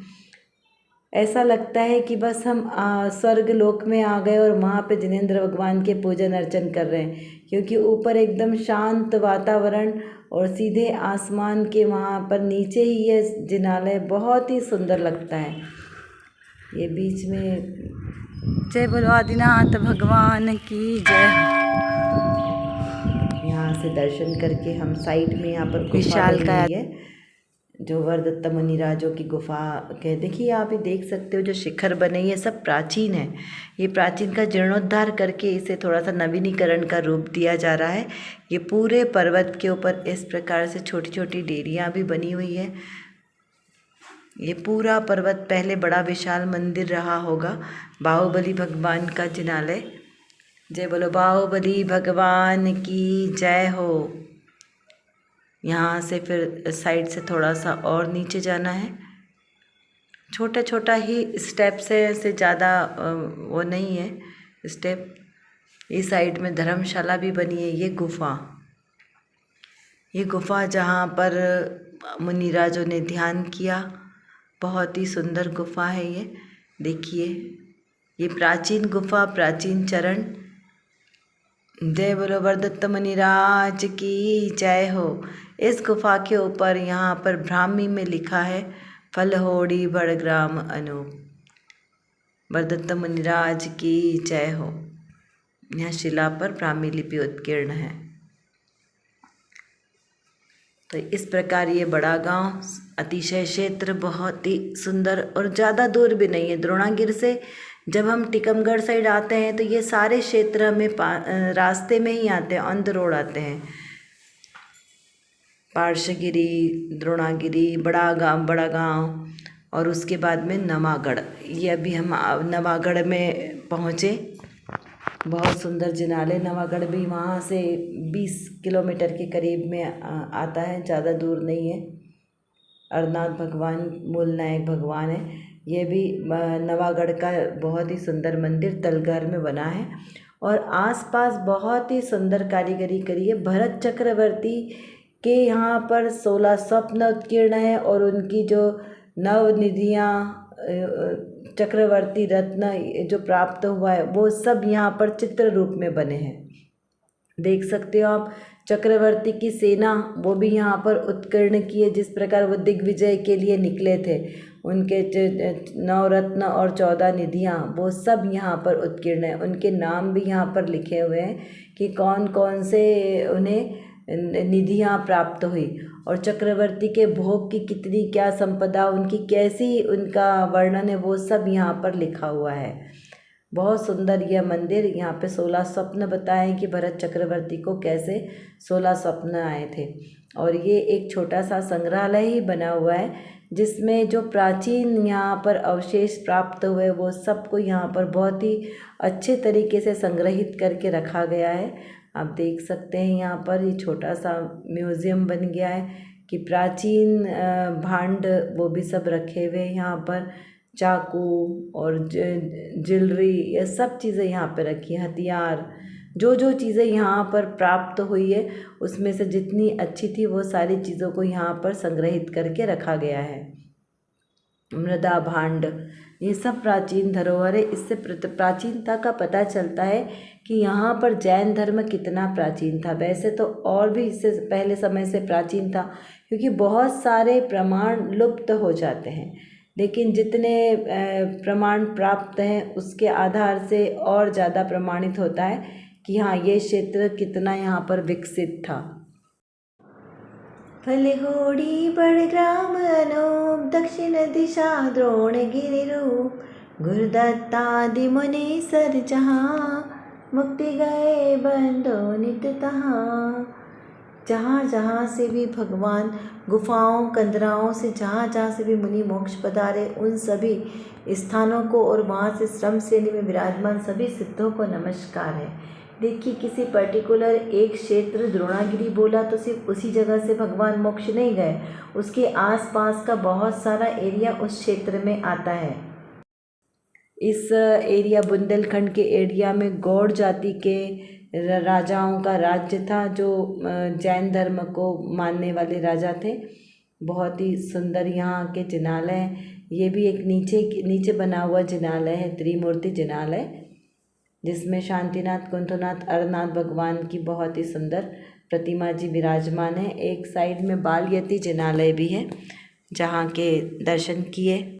B: ऐसा लगता है कि बस हम स्वर्ग लोक में आ गए और वहाँ पे जिनेंद्र भगवान के पूजन अर्चन कर रहे हैं, क्योंकि ऊपर एकदम शांत वातावरण और सीधे आसमान के वहाँ पर नीचे ही ये जिनालय बहुत ही सुंदर लगता है। ये बीच में
C: जय बोलो आदिनाथ भगवान की जय।
B: यहाँ से दर्शन करके हम साइड में यहाँ पर
C: विशालकाय
B: है जो वरदत्त मुनिराजों की गुफा के, देखिए आप ही देख सकते हो जो शिखर बने, ये सब प्राचीन है। ये प्राचीन का जीर्णोद्धार करके इसे थोड़ा सा नवीनीकरण का रूप दिया जा रहा है। ये पूरे पर्वत के ऊपर इस प्रकार से छोटी छोटी डेरियाँ भी बनी हुई है। ये पूरा पर्वत पहले बड़ा विशाल मंदिर रहा होगा, बाहुबली भगवान का जिनालय। जय बोलो बाहुबली भगवान की जय हो। यहाँ से फिर साइड से थोड़ा सा और नीचे जाना है। छोटा छोटा ही स्टेप्स है, ऐसे ज़्यादा वो नहीं है स्टेप। इस साइड में धर्मशाला भी बनी है। ये गुफा जहाँ पर मुनिराजों ने ध्यान किया, बहुत ही सुंदर गुफा है ये। देखिए ये प्राचीन गुफा, प्राचीन चरण। जय बोलो वरदत्त मुनिराज की जय हो। इस गुफा के ऊपर यहाँ पर ब्राह्मी में लिखा है फलहोड़ी बड़ग्राम अनूप। वरदत्त मुनिराज की जय हो। यहाँ शिला पर ब्राह्मी लिपि उत्कीर्ण है। तो इस प्रकार ये बड़ा गांव, अतिशय क्षेत्र बहुत ही सुंदर और ज़्यादा दूर भी नहीं है। द्रोणागिरी से जब हम टीकमगढ़ साइड आते हैं तो ये सारे क्षेत्र हमें रास्ते में ही आते हैं, ऑन द रोड आते हैं। पार्श्वगिरी, द्रोणागिरी, बड़ा गांव और उसके बाद में नवागढ़। ये अभी हम नवागढ़ में पहुँचे। बहुत सुंदर जिनालय नवागढ़ भी वहाँ से 20 किलोमीटर के करीब में आता है, ज़्यादा दूर नहीं है। अरनाथ भगवान मूलनायक भगवान है। ये भी नवागढ़ का बहुत ही सुंदर मंदिर तलघर में बना है और आसपास बहुत ही सुंदर कारीगरी करी है। भरत चक्रवर्ती के यहाँ पर 16 स्वप्न उत्कीर्ण है और उनकी जो नवनिधियाँ, चक्रवर्ती रत्न जो प्राप्त हुआ है वो सब यहाँ पर चित्र रूप में बने हैं। देख सकते हो आप चक्रवर्ती की सेना वो भी यहाँ पर उत्कीर्ण की है। जिस प्रकार वो दिग्विजय के लिए निकले थे, उनके 9 रत्न और 14 निधियाँ वो सब यहाँ पर उत्कीर्ण है। उनके नाम भी यहाँ पर लिखे हुए हैं कि कौन कौन से उन्हें निधियाँ प्राप्त हुई और चक्रवर्ती के भोग की कितनी क्या संपदा, उनकी कैसी उनका वर्णन है, वो सब यहाँ पर लिखा हुआ है।
A: बहुत सुंदर यह मंदिर। यहाँ पे 16 स्वप्न बताए हैं कि भरत चक्रवर्ती को कैसे 16 स्वप्न आए थे। और ये एक छोटा सा संग्रहालय ही बना हुआ है जिसमें जो प्राचीन यहाँ पर अवशेष प्राप्त हुए वो सबको यहाँ पर बहुत ही अच्छे तरीके से संग्रहित करके रखा गया है। आप देख सकते हैं यहाँ पर ये छोटा सा म्यूज़ियम बन गया है कि प्राचीन भांड वो भी सब रखे हुए यहाँ पर, चाकू और ज्वेलरी, ये सब चीज़ें यहाँ पे रखी हैं, हथियार, जो जो चीज़ें यहाँ पर प्राप्त हुई है उसमें से जितनी अच्छी थी वो सारी चीज़ों को यहाँ पर संग्रहित करके रखा गया है। मृदा भांड, ये सब प्राचीन धरोहर है। इससे प्राचीनता का पता चलता है कि यहाँ पर जैन धर्म कितना प्राचीन था। वैसे तो और भी इससे पहले समय से प्राचीन था, क्योंकि बहुत सारे प्रमाण लुप्त हो जाते हैं, लेकिन जितने प्रमाण प्राप्त हैं उसके आधार से और ज़्यादा प्रमाणित होता है कि हाँ ये क्षेत्र कितना यहाँ पर विकसित था।
C: फलहोड़ी बड़ग्राम अनूप दक्षिण दिशा द्रोणगिरि रूप गुरुदत्तादि मुनीसर जहाँ मुक्ति गए बंदो नित तहाँ। जहाँ जहाँ से भी भगवान गुफाओं कंदराओं से जहाँ से भी मुनि मोक्ष पधारे उन सभी स्थानों को और वहाँ से श्रम श्रेणी में विराजमान सभी सिद्धों को नमस्कार है। देखिए किसी पर्टिकुलर एक क्षेत्र द्रोणागिरी बोला तो सिर्फ उसी जगह से भगवान मोक्ष नहीं गए, उसके आसपास का बहुत सारा एरिया उस क्षेत्र में आता है। इस एरिया बुंदेलखंड के एरिया में गौड़ जाति के राजाओं का राज्य था, जो जैन धर्म को मानने वाले राजा थे। बहुत ही सुंदर यहाँ के जिनालय, ये भी एक नीचे बना हुआ जिनालय है, त्रिमूर्ति जिनालय, जिसमें शांतिनाथ, कुंथनाथ, अरनाथ भगवान की बहुत ही सुंदर प्रतिमा जी विराजमान है। एक साइड में बालयति जिनालय भी है जहाँ के दर्शन किए।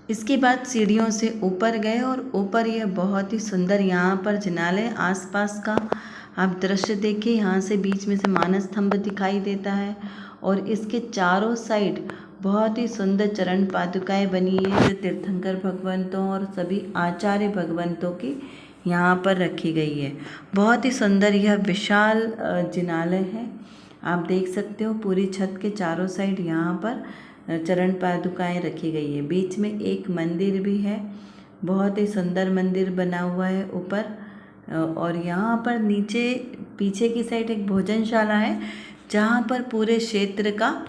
B: इसके बाद सीढ़ियों से ऊपर गए और ऊपर यह बहुत ही सुंदर यहाँ पर जिनालय, आसपास का आप दृश्य देखिए। यहाँ से बीच में से मानस स्तंभ दिखाई देता है और इसके चारों साइड बहुत ही सुंदर चरण पादुकाएं बनी है जो तीर्थंकर भगवंतों और सभी आचार्य भगवंतों की यहाँ पर रखी गई है। बहुत ही सुंदर यह विशाल जिनालय है। आप देख सकते हो पूरी छत के चारों साइड यहाँ पर चरण पादुकाएं रखी गई है। बीच में एक मंदिर भी है, बहुत ही सुंदर मंदिर बना हुआ है ऊपर। और यहाँ पर नीचे पीछे की साइड एक भोजनशाला है जहाँ पर पूरे क्षेत्र का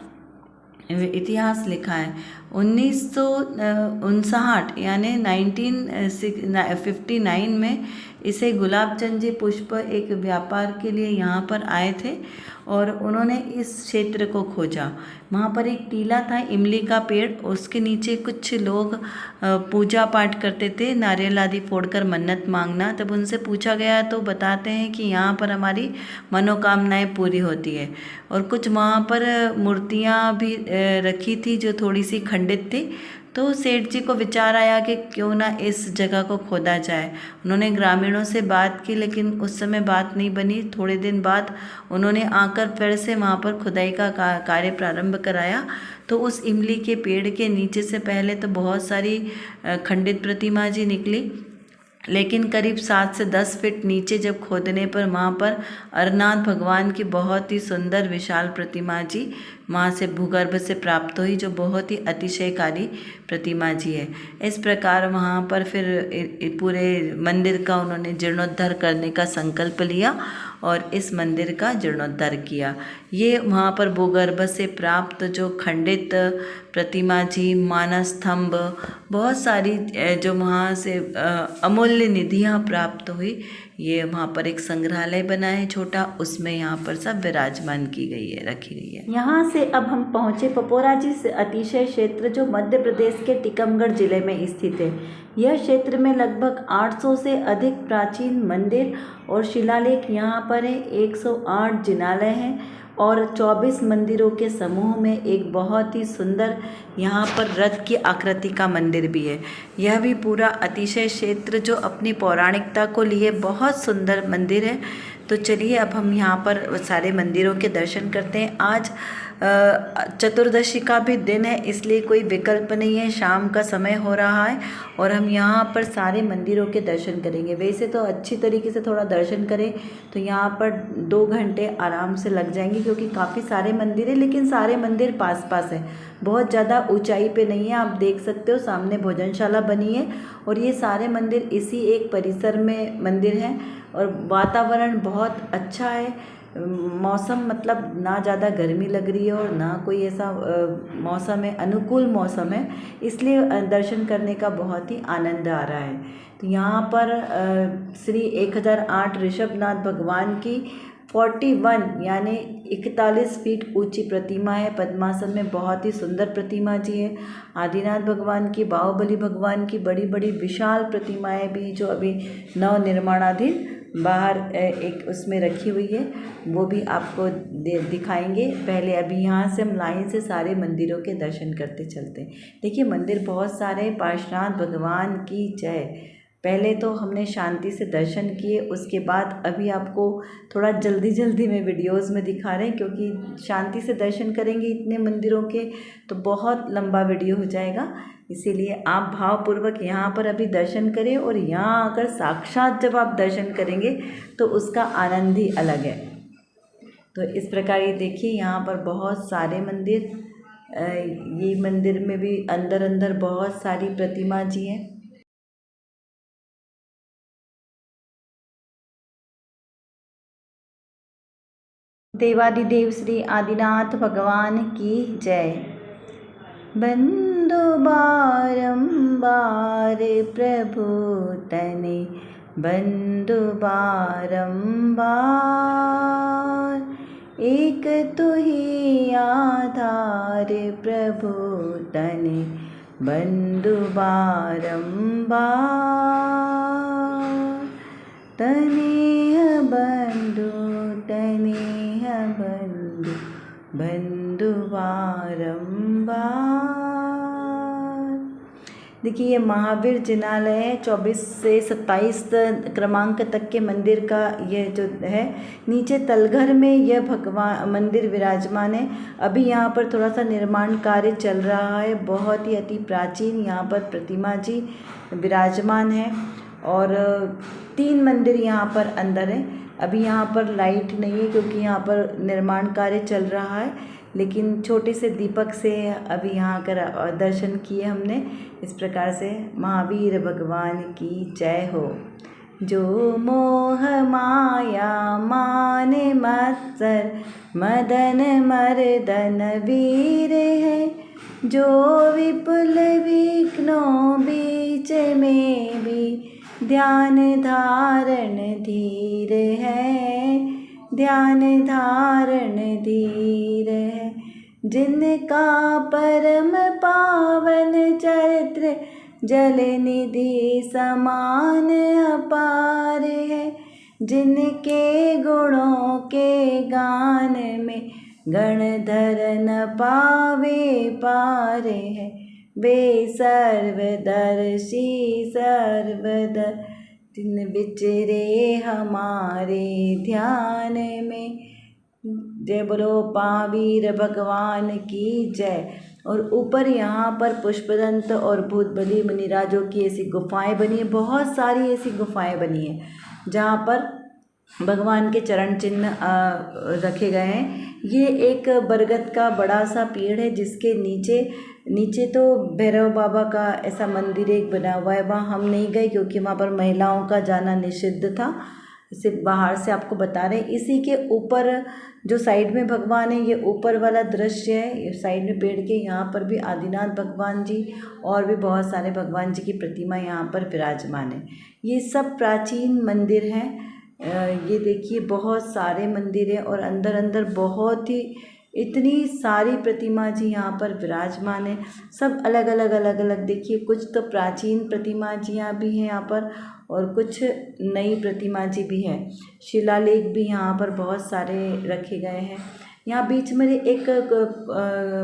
B: इतिहास लिखा है। 1959 यानी 1959 में इसे गुलाब चंद जी पुष्प एक व्यापार के लिए यहाँ पर आए थे और उन्होंने इस क्षेत्र को खोजा। वहाँ पर एक टीला था, इमली का पेड़, उसके नीचे कुछ लोग पूजा पाठ करते थे, नारियल आदि फोड़कर मन्नत मांगना। तब उनसे पूछा गया तो बताते हैं कि यहाँ पर हमारी मनोकामनाएं पूरी होती है। और कुछ वहाँ पर मूर्तियाँ भी रखी थी जो थोड़ी सी खंडित थी। तो सेठ जी को विचार आया कि क्यों ना इस जगह को खोदा जाए। उन्होंने ग्रामीणों से बात की लेकिन उस समय बात नहीं बनी। थोड़े दिन बाद उन्होंने आकर फिर से वहाँ पर खुदाई का कार्य प्रारंभ कराया। तो उस इमली के पेड़ के नीचे से पहले तो बहुत सारी खंडित प्रतिमा जी निकली, लेकिन करीब 7 से 10 फीट नीचे जब खोदने पर वहाँ पर अरनाथ भगवान की बहुत ही सुंदर विशाल प्रतिमा जी वहाँ से भूगर्भ से प्राप्त हुई, जो बहुत ही अतिशयकारी प्रतिमा जी है। इस प्रकार वहाँ पर फिर पूरे मंदिर का उन्होंने जीर्णोद्धार करने का संकल्प लिया और इस मंदिर का जीर्णोद्धार किया। ये वहाँ पर भूगर्भ से प्राप्त जो खंडित प्रतिमा जी, मानस स्तंभ, बहुत सारी जो वहाँ से अमूल्य निधियाँ प्राप्त हुई, ये वहाँ पर एक संग्रहालय बना है छोटा, उसमें यहाँ पर सब विराजमान की गई है, रखी गई है।
A: यहाँ से अब हम पहुँचे पपोरा जी से अतिशय क्षेत्र जो मध्य प्रदेश के टीकमगढ़ जिले में स्थित है। यह क्षेत्र में लगभग 800 से अधिक प्राचीन मंदिर और शिलालेख यहाँ पर है। 108 जिनालय हैं और 24 मंदिरों के समूह में एक बहुत ही सुंदर यहाँ पर रथ की आकृति का मंदिर भी है। यह भी पूरा अतिशय क्षेत्र जो अपनी पौराणिकता को लिए बहुत सुंदर मंदिर है। तो चलिए अब हम यहाँ पर सारे मंदिरों के दर्शन करते हैं। आज
B: चतुर्दशी का भी दिन है, इसलिए कोई विकल्प नहीं है, शाम का समय हो रहा है और हम यहाँ पर सारे मंदिरों के दर्शन करेंगे। वैसे तो अच्छी तरीके से थोड़ा दर्शन करें तो यहाँ पर 2 घंटे आराम से लग जाएंगे, क्योंकि काफ़ी सारे मंदिर हैं, लेकिन सारे मंदिर पास पास हैं, बहुत ज़्यादा ऊंचाई पे नहीं है। आप देख सकते हो सामने भोजनशाला बनी है और ये सारे मंदिर इसी एक परिसर में मंदिर हैं और वातावरण बहुत अच्छा है। मौसम मतलब ना ज़्यादा गर्मी लग रही है और ना कोई ऐसा मौसम है, अनुकूल मौसम है, इसलिए दर्शन करने का बहुत ही आनंद आ रहा है। तो यहाँ पर श्री 1008 ऋषभनाथ भगवान की 41 यानी 41 फीट ऊंची प्रतिमा है। पद्मासन में बहुत ही सुंदर प्रतिमा जी है। आदिनाथ भगवान की, बाहुबली भगवान की बड़ी बड़ी विशाल प्रतिमाएं भी जो अभी नव निर्माणाधीन बाहर एक उसमें रखी हुई है, वो भी आपको दिखाएंगे। पहले अभी यहाँ से हम लाइन से सारे मंदिरों के दर्शन करते चलते हैं। देखिए मंदिर बहुत सारे। पार्श्वनाथ भगवान की जय। पहले तो हमने शांति से दर्शन किए, उसके बाद अभी आपको थोड़ा जल्दी जल्दी में वीडियोस में दिखा रहे हैं, क्योंकि शांति से दर्शन करेंगे इतने मंदिरों के तो बहुत लंबा वीडियो हो जाएगा। इसीलिए आप भावपूर्वक यहाँ पर अभी दर्शन करें और यहाँ आकर साक्षात जब आप दर्शन करेंगे तो उसका आनंद ही अलग है। तो इस प्रकार ये देखिए यहाँ पर बहुत सारे मंदिर, ये मंदिर में भी अंदर अंदर बहुत सारी प्रतिमा जी हैं। देवादिदेव श्री आदिनाथ भगवान की जय। बंदो बारंबार प्रभु तने, बंदो बारंबार एक तु ही आधार प्रभु तने, बंदो बारंबार तनेह बंधु तनेह बंधु, बंधु बारंबार। देखिए ये महावीर जिनालय है। 24 से 27 क्रमांक तक के मंदिर का ये जो है, नीचे तलघर में यह भगवान मंदिर विराजमान है। अभी यहाँ पर थोड़ा सा निर्माण कार्य चल रहा है। बहुत ही अति प्राचीन यहाँ पर प्रतिमा जी विराजमान है और 3 मंदिर यहाँ पर अंदर है। अभी यहाँ पर लाइट नहीं है क्योंकि यहाँ पर निर्माण कार्य चल रहा है, लेकिन छोटे से दीपक से अभी यहाँ कर दर्शन किए हमने। इस प्रकार से महावीर भगवान की जय हो। जो मोह माया मान मत्सर मदन मर्दन वीर है, जो विपुल विघ्नों बीच में भी ध्यान धारण धीर है, ध्यान धारण धीर है। जिनका परम पावन चरित्र जल निधि समान अपार है, जिनके गुणों के गान में गणधर न पावे पार है, वे सर्वदर्शी सर्वदर जिन विचरे हमारे ध्यान में। जय बोलो महावीर भगवान की जय। और ऊपर यहाँ पर पुष्पदंत और भूतबली मुनिराजों की ऐसी गुफाएं बनी है, बहुत सारी ऐसी गुफाएं बनी हैं जहाँ पर भगवान के चरण चिन्ह रखे गए हैं। ये एक बरगद का बड़ा सा पेड़ है जिसके नीचे तो भैरव बाबा का ऐसा मंदिर एक बना हुआ है। वहाँ हम नहीं गए क्योंकि वहाँ पर महिलाओं का जाना निषिद्ध था। इसे बाहर से आपको बता रहे हैं। इसी के ऊपर जो साइड में भगवान है, ये ऊपर वाला दृश्य है। ये साइड में पेड़ के यहाँ पर भी आदिनाथ भगवान जी और भी बहुत सारे भगवान जी की प्रतिमा यहाँ पर विराजमान है। ये सब प्राचीन मंदिर हैं। ये देखिए बहुत सारे मंदिर हैं और अंदर अंदर बहुत ही इतनी सारी प्रतिमा जी यहाँ पर विराजमान है। सब अलग अलग देखिए, कुछ तो प्राचीन प्रतिमा जियाँ भी हैं यहाँ पर और कुछ नई प्रतिमा जी भी हैं। शिलालेख भी यहाँ पर बहुत सारे रखे गए हैं।
A: यहाँ बीच में एक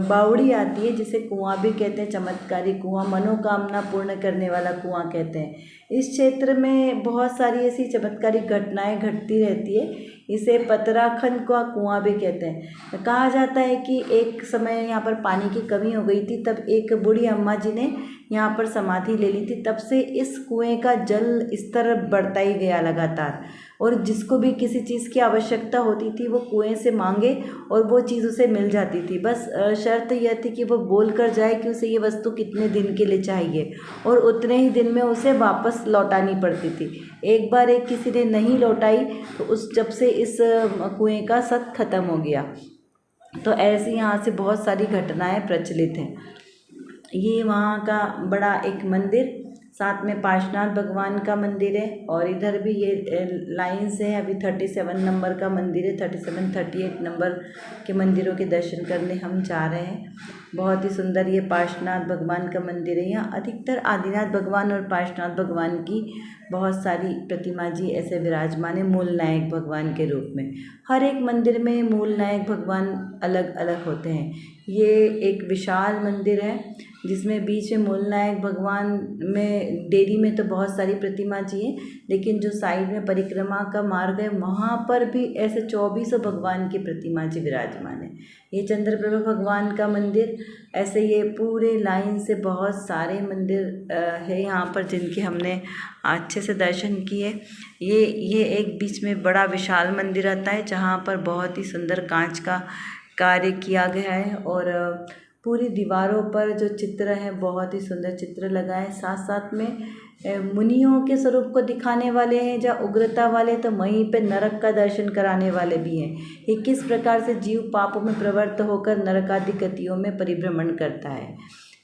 A: बावड़ी आती है जिसे कुआं भी कहते हैं, चमत्कारी कुआं, मनोकामना पूर्ण करने वाला कुआं कहते हैं। इस क्षेत्र में बहुत सारी ऐसी चमत्कारी घटनाएं घटती रहती है। इसे पतराखंड का कुआं भी कहते हैं। कहा जाता है कि एक समय यहाँ पर पानी की कमी हो गई थी, तब एक बूढ़ी अम्मा जी ने यहाँ पर समाधि ले ली थी। तब से इस कुएं का जल स्तर बढ़ता ही गया लगातार, और जिसको भी किसी चीज़ की आवश्यकता होती थी वो कुएं से मांगे और वो चीज़ उसे मिल जाती थी। बस शर्त यह थी कि वो बोल कर जाए कि उसे ये वस्तु कितने दिन के लिए चाहिए, और उतने ही दिन में उसे वापस लौटानी पड़ती थी। एक बार किसी ने नहीं लौटाई तो जब से इस कुएं का सत खत्म हो गया। तो ऐसी यहाँ से बहुत सारी घटनाएं प्रचलित हैं। ये वहाँ का बड़ा एक मंदिर, साथ में पार्श्वनाथ भगवान का मंदिर है, और इधर भी ये लाइन से है। अभी 37 नंबर का मंदिर है, 37, 38 नंबर के मंदिरों के दर्शन करने हम जा रहे हैं। बहुत ही सुंदर ये पार्श्वनाथ भगवान का मंदिर है। यहाँ अधिकतर आदिनाथ भगवान और पार्श्वनाथ भगवान की बहुत सारी प्रतिमा जी ऐसे विराजमान है मूल नायक भगवान के रूप में। हर एक मंदिर में मूल नायक भगवान अलग अलग होते हैं। ये एक विशाल मंदिर है जिसमें बीच में मूल नायक भगवान में, डेरी में तो बहुत सारी प्रतिमा जी हैं, लेकिन जो साइड में परिक्रमा का मार्ग है वहाँ पर भी ऐसे 24 भगवान की प्रतिमा जी विराजमान है। ये चंद्रप्रभा भगवान का मंदिर, ऐसे ये पूरे लाइन से बहुत सारे मंदिर है यहाँ पर जिनके हमने अच्छे से दर्शन किए। ये एक बीच में बड़ा विशाल मंदिर आता है जहाँ पर बहुत ही सुंदर कांच का कार्य किया गया है, और पूरी दीवारों पर जो चित्र है बहुत ही सुंदर चित्र लगाए। साथ साथ में मुनियों के स्वरूप को दिखाने वाले हैं, जहाँ उग्रता वाले, तो वहीं पे नरक का दर्शन कराने वाले भी हैं। ये किस प्रकार से जीव पापों में प्रवृत्त होकर नरकादि गतियों में परिभ्रमण करता है।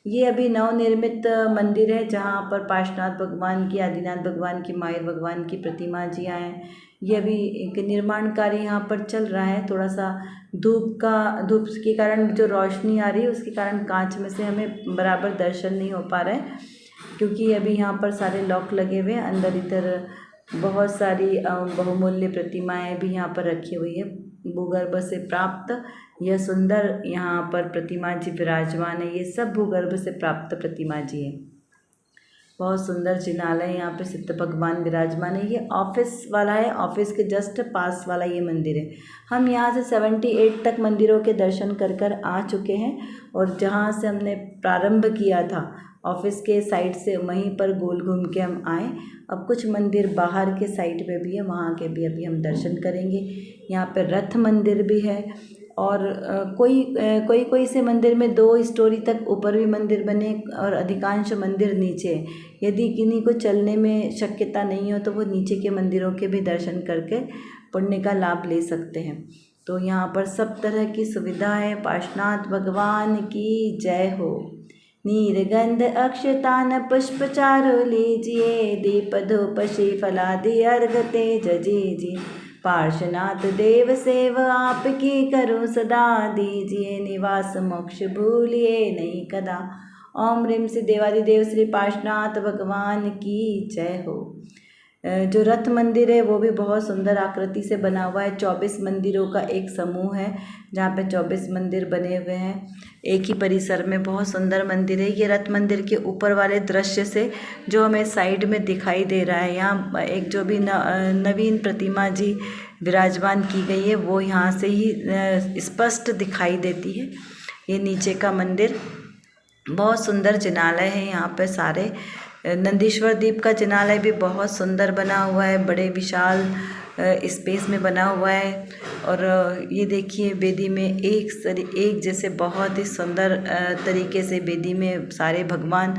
A: ये अभी नवनिर्मित मंदिर है जहाँ पर पार्श्वनाथ भगवान की, आदिनाथ भगवान की, मायर भगवान की प्रतिमा जी आए हैं। ये अभी एक निर्माण कार्य यहाँ पर चल रहा है। थोड़ा सा धूप के कारण जो रोशनी आ रही है उसके कारण कांच में से हमें बराबर दर्शन नहीं हो पा रहा है, क्योंकि अभी यहाँ पर सारे लॉक लगे हुए हैं। अंदर इधर बहुत सारी बहुमूल्य प्रतिमाएं भी यहाँ पर रखी हुई है। भूगर्भ से प्राप्त यह सुंदर यहाँ पर प्रतिमा जी विराजमान है। ये सब भूगर्भ से प्राप्त प्रतिमा जी है। बहुत सुंदर जिनालय यहाँ पे सिद्ध भगवान विराजमान है। ये ऑफिस वाला है, ऑफिस के जस्ट पास वाला ये मंदिर है। हम यहाँ से 78 तक मंदिरों के दर्शन कर आ चुके हैं, और जहाँ से हमने प्रारंभ किया था ऑफिस के साइड से, वहीं पर गोल घूम के हम आए। अब कुछ मंदिर बाहर के साइड में भी है, वहाँ के भी अभी हम दर्शन करेंगे। यहाँ पे रथ मंदिर भी है, और कोई से मंदिर में 2 स्टोरी तक ऊपर भी मंदिर बने, और अधिकांश मंदिर नीचे। यदि किन्हीं को चलने में शक्यता नहीं हो तो वो नीचे के मंदिरों के भी दर्शन करके पुण्य का लाभ ले सकते हैं। तो यहाँ पर सब तरह की सुविधा है। पार्श्वनाथ भगवान की जय हो। नीरगंध अक्षतान पुष्प चारो लीजिए, दीप धूप श्रीफलादि अर्घ तेज जीजिए। पार्श्वनाथ देव सेव आपकी करो सदा, दीजिए निवास मोक्ष भूलिए नहीं कदा। ओम ह्रीं श्री देवादिदेव श्री पार्श्वनाथ भगवान की जय हो। जो रथ मंदिर है वो भी बहुत सुंदर आकृति से बना हुआ है। 24 मंदिरों का एक समूह है जहाँ पे 24 मंदिर बने हुए हैं एक ही परिसर में। बहुत सुंदर मंदिर है ये। रथ मंदिर के ऊपर वाले दृश्य से जो हमें साइड में दिखाई दे रहा है, यहाँ एक जो भी नवीन प्रतिमा जी विराजमान की गई है वो यहाँ से ही स्पष्ट दिखाई देती है। ये नीचे का मंदिर बहुत सुंदर जिनालय है। यहाँ पे सारे नंदीश्वर द्वीप का जिनालय भी बहुत सुंदर बना हुआ है, बड़े विशाल स्पेस में बना हुआ है। और ये देखिए वेदी में एक जैसे बहुत ही सुंदर तरीके से वेदी में सारे भगवान,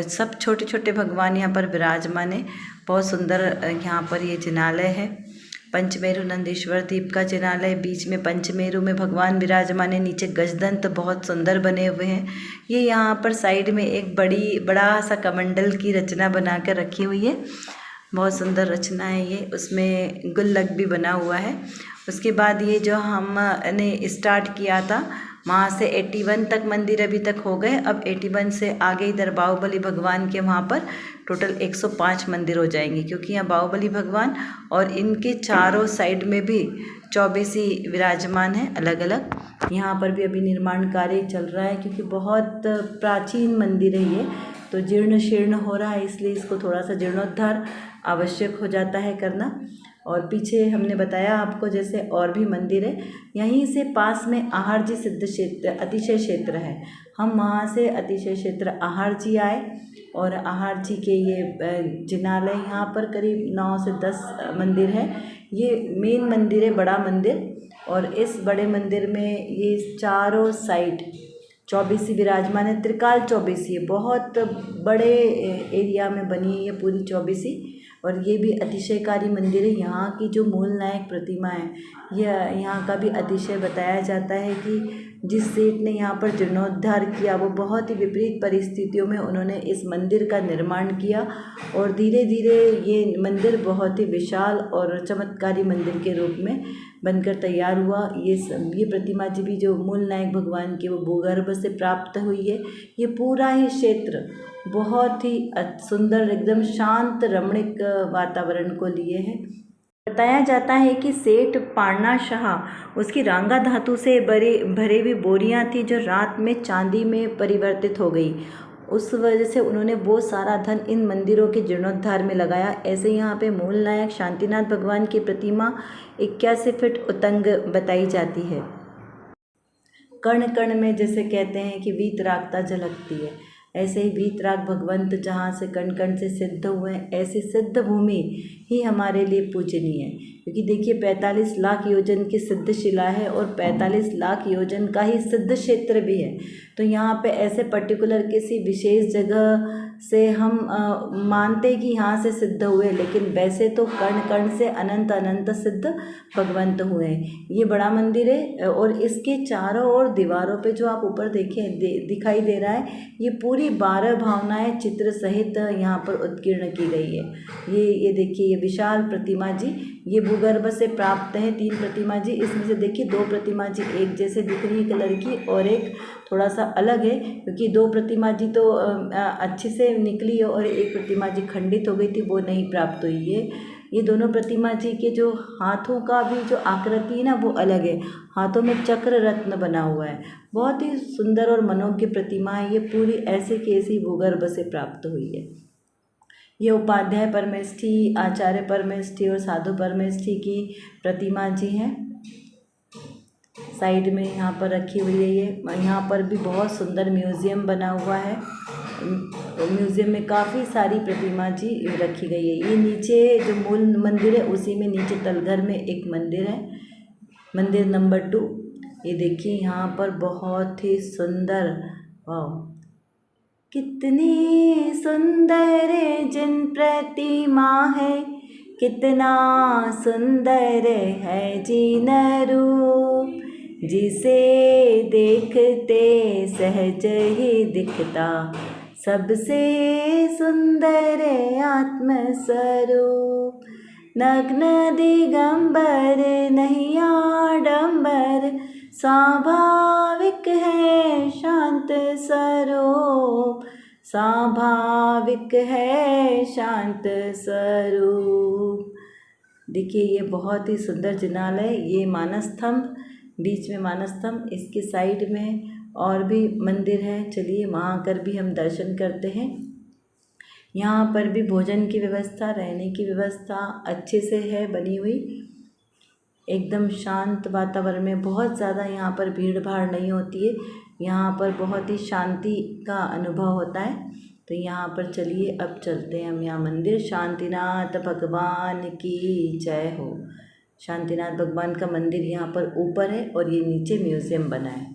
A: सब छोटे छोटे भगवान यहाँ पर विराजमान है। बहुत सुंदर यहाँ पर ये जिनालय है। पंचमेरु नंदीश्वर द्वीप का जिनालय, बीच में पंचमेरु में भगवान विराजमान है। नीचे गजदंत बहुत सुंदर बने हुए हैं। ये यहाँ पर साइड में एक बड़ा सा कमंडल की रचना बना कर रखी हुई है। बहुत सुंदर रचना है ये, उसमें गुल्लक भी बना हुआ है। उसके बाद ये जो हमने स्टार्ट किया था वहाँ से 81 तक मंदिर अभी तक हो गए। अब 81 से आगे इधर बाहुबली भगवान के वहाँ पर टोटल 105 मंदिर हो जाएंगे, क्योंकि यहाँ बाहुबली भगवान और इनके चारों साइड में भी
B: चौबीसी विराजमान हैं अलग अलग। यहाँ पर भी अभी निर्माण कार्य चल रहा है, क्योंकि बहुत प्राचीन मंदिर है ये, तो जीर्ण शीर्ण हो रहा है, इसलिए इसको थोड़ा सा जीर्णोद्धार आवश्यक हो जाता है करना। और पीछे हमने बताया आपको जैसे और भी मंदिर है। यहीं से पास में आहार जी सिद्ध क्षेत्र अतिशय क्षेत्र है। हम वहाँ से अतिशय क्षेत्र आहार जी आए, और आहार जी के ये जिनालय, यहाँ पर करीब 9 से 10 मंदिर है। ये मेन मंदिर है, बड़ा मंदिर, और इस बड़े मंदिर में ये चारों साइड चौबीसी विराजमान है। त्रिकाल चौबीसी है, बहुत बड़े एरिया में बनी है ये पूरी चौबीसी, और ये भी अतिशयकारी मंदिर है। यहाँ की जो मूल नायक प्रतिमा है, यह यहाँ का भी अतिशय बताया जाता है कि जिस सेठ ने यहाँ पर जीर्णोद्धार किया, वो बहुत ही विपरीत परिस्थितियों में उन्होंने इस मंदिर का निर्माण किया, और धीरे धीरे ये मंदिर बहुत ही विशाल और चमत्कारी मंदिर के रूप में बनकर तैयार हुआ। ये प्रतिमा जी भी जो मूल नायक भगवान के, वो भूगर्भ से प्राप्त हुई है। ये पूरा ही क्षेत्र बहुत ही सुंदर, एकदम शांत रमणीक वातावरण को लिए है। बताया जाता है कि सेठ पारना शाह, उसकी रांगा धातु से भरी हुई बोरियां थी जो रात में चांदी में परिवर्तित हो गई। उस वजह से उन्होंने वो सारा धन इन मंदिरों के जीर्णोद्धार में लगाया। ऐसे यहाँ पे मूल नायक शांतिनाथ भगवान की प्रतिमा 81 फीट उतंग बताई जाती है। कण कण में जैसे कहते हैं कि वीतरागता झलकती है, ऐसे ही वीतराग भगवंत जहाँ से कण कण से सिद्ध हुए हैं, ऐसी सिद्ध भूमि ही हमारे लिए पूजनीय है। क्योंकि देखिए 45 लाख योजन की सिद्ध शिला है, और 45 लाख योजन का ही सिद्ध क्षेत्र भी है। तो यहाँ पे ऐसे पर्टिकुलर किसी विशेष जगह से हम मानते कि यहाँ से सिद्ध हुए, लेकिन वैसे तो कण कण से अनंत अनंत सिद्ध भगवंत हुए हैं। ये बड़ा मंदिर है, और इसके चारों ओर दीवारों पे जो आप ऊपर देखें दिखाई दे रहा है, ये पूरी 12 भावनाएं चित्र सहित यहाँ पर उत्कीर्ण की गई है। ये देखिए, ये विशाल प्रतिमा जी, ये भूगर्भ से प्राप्त है 3 प्रतिमा जी। इसमें से देखिए 2 प्रतिमा जी एक जैसे दिख रही है कलर की, और एक थोड़ा सा अलग है, क्योंकि 2 प्रतिमा जी तो अच्छे से निकली है, और एक प्रतिमा जी खंडित हो गई थी, वो नहीं प्राप्त हुई है। ये दोनों प्रतिमा जी के जो हाथों का भी जो आकृति है ना, वो अलग है। हाथों में चक्र रत्न बना हुआ है, बहुत ही सुंदर और मनोज्ञ प्रतिमा है। ये पूरी ऐसे की ऐसी भूगर्भ से प्राप्त हुई है। ये उपाध्याय परमेष्ठी, आचार्य परमेष्ठी और साधु परमेष्ठी की प्रतिमा जी हैं। साइड में यहाँ पर रखी हुई है। ये यहाँ पर भी बहुत सुंदर म्यूज़ियम बना हुआ है। म्यूज़ियम में काफ़ी सारी प्रतिमा जी रखी गई है। ये नीचे जो मूल मंदिर है, उसी में नीचे तलघर में एक मंदिर है, मंदिर नंबर 2। ये देखिए यहाँ पर बहुत ही सुंदर, वाह, कितनी सुंदर जिन प्रतिमा है, कितना सुंदर है जिन रूप, जिसे देखते सहज ही दिखता सबसे सुंदर आत्मस्वरूप। नग्न दिगंबर नहीं आडंबर, स्वाभाविक है शांत स्वरूप, स्वाभाविक है शांत स्वरूप। देखिए ये बहुत ही सुंदर जिनालय, ये मानस स्तंभ, बीच में मानस स्तंभ, इसके साइड में और भी मंदिर हैं। चलिए वहाँ कर भी हम दर्शन करते हैं। यहाँ पर भी भोजन की व्यवस्था, रहने की व्यवस्था अच्छे से है बनी हुई, एकदम शांत वातावरण में। बहुत ज़्यादा यहाँ पर भीड़ भाड़ नहीं होती है, यहाँ पर बहुत ही शांति का अनुभव होता है। तो यहाँ पर चलिए अब चलते हैं हम यहाँ मंदिर। शांतिनाथ भगवान की जय हो। शांतिनाथ भगवान का मंदिर यहाँ पर ऊपर है, और ये नीचे म्यूज़ियम बना है।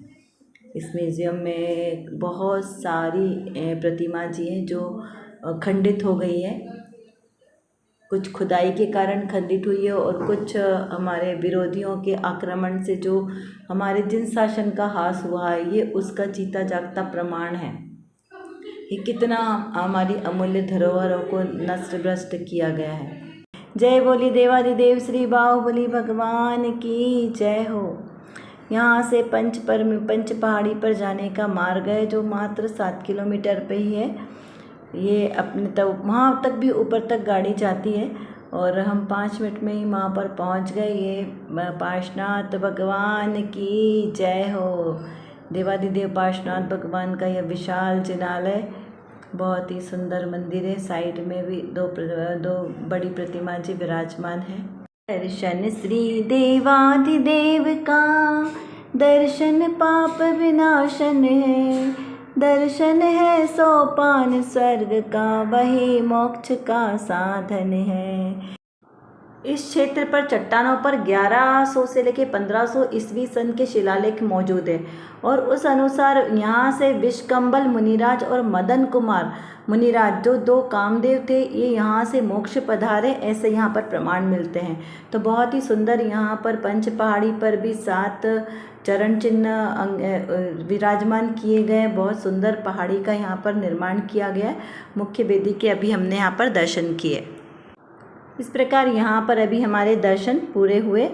B: इस म्यूज़ियम में बहुत सारी प्रतिमा जी हैं जो खंडित हो गई है, कुछ खुदाई के कारण खंडित हुई है, और कुछ हमारे विरोधियों के आक्रमण से जो हमारे जिन शासन का ह्रास हुआ है, ये उसका जीता जागता प्रमाण है। ये कितना हमारी अमूल्य धरोहरों को नष्ट भ्रष्ट किया गया है। जय बोली देवादिदेव श्री बाहुबली भगवान की जय हो। यहाँ से पंच पहाड़ी पर जाने का मार्ग है, जो मात्र 7 किलोमीटर पे ही है। ये अपने तक वहाँ तक भी ऊपर तक गाड़ी जाती है,
A: और हम 5 मिनट में ही वहाँ पर पहुँच गए। ये पार्श्वनाथ भगवान की जय हो। देवादिदेव पार्श्वनाथ भगवान का यह विशाल जिनालय बहुत ही सुंदर मंदिर है। साइड में भी दो बड़ी प्रतिमा जी विराजमान है। दर्शन श्री देवाधिदेव का, दर्शन पाप विनाशन है, दर्शन है सोपान स्वर्ग का, वही मोक्ष का साधन है। इस क्षेत्र पर चट्टानों पर 1100 से लेकर 1500 ईस्वी सन के शिलालेख मौजूद है और उस अनुसार यहाँ से विश्वकंभल मुनिराज और मदन कुमार मुनिराज जो 2 कामदेव थे, ये यहाँ से मोक्ष पधारे, ऐसे यहाँ पर प्रमाण मिलते हैं। तो बहुत ही सुंदर यहाँ पर पंच पहाड़ी पर भी 7 चरण चिन्ह विराजमान किए गए। बहुत सुंदर पहाड़ी का यहाँ पर निर्माण किया गया है। मुख्य वेदी के अभी हमने यहाँ पर दर्शन किए। इस प्रकार यहाँ पर अभी हमारे दर्शन पूरे हुए।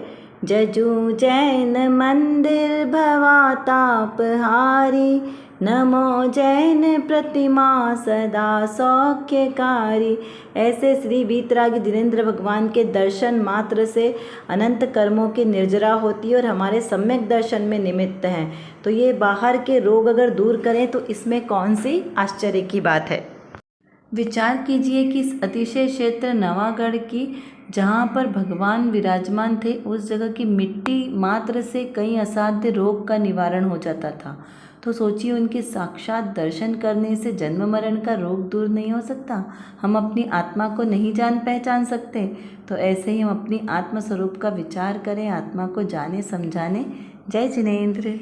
A: जजू जैन मंदिर भवा तापहारी, नमो जैन प्रतिमा सदा सौख्यकारी। ऐसे श्री वीतरागी जिनेंद्र भगवान के दर्शन मात्र से अनंत कर्मों की निर्जरा होती है और हमारे सम्यक दर्शन में निमित्त हैं। तो ये बाहर के रोग अगर दूर करें तो इसमें कौन सी आश्चर्य की बात है। विचार कीजिए कि इस अतिशय क्षेत्र नवागढ़ की जहाँ पर भगवान विराजमान थे, उस जगह की मिट्टी मात्र से कई असाध्य रोग का निवारण हो जाता था। तो सोचिए उनके साक्षात दर्शन करने से जन्म मरण का रोग दूर नहीं हो सकता। हम अपनी आत्मा को नहीं जान पहचान सकते, तो ऐसे ही हम अपनी आत्म स्वरूप का विचार करें, आत्मा को जाने समझाने। जय जिनेंद्र।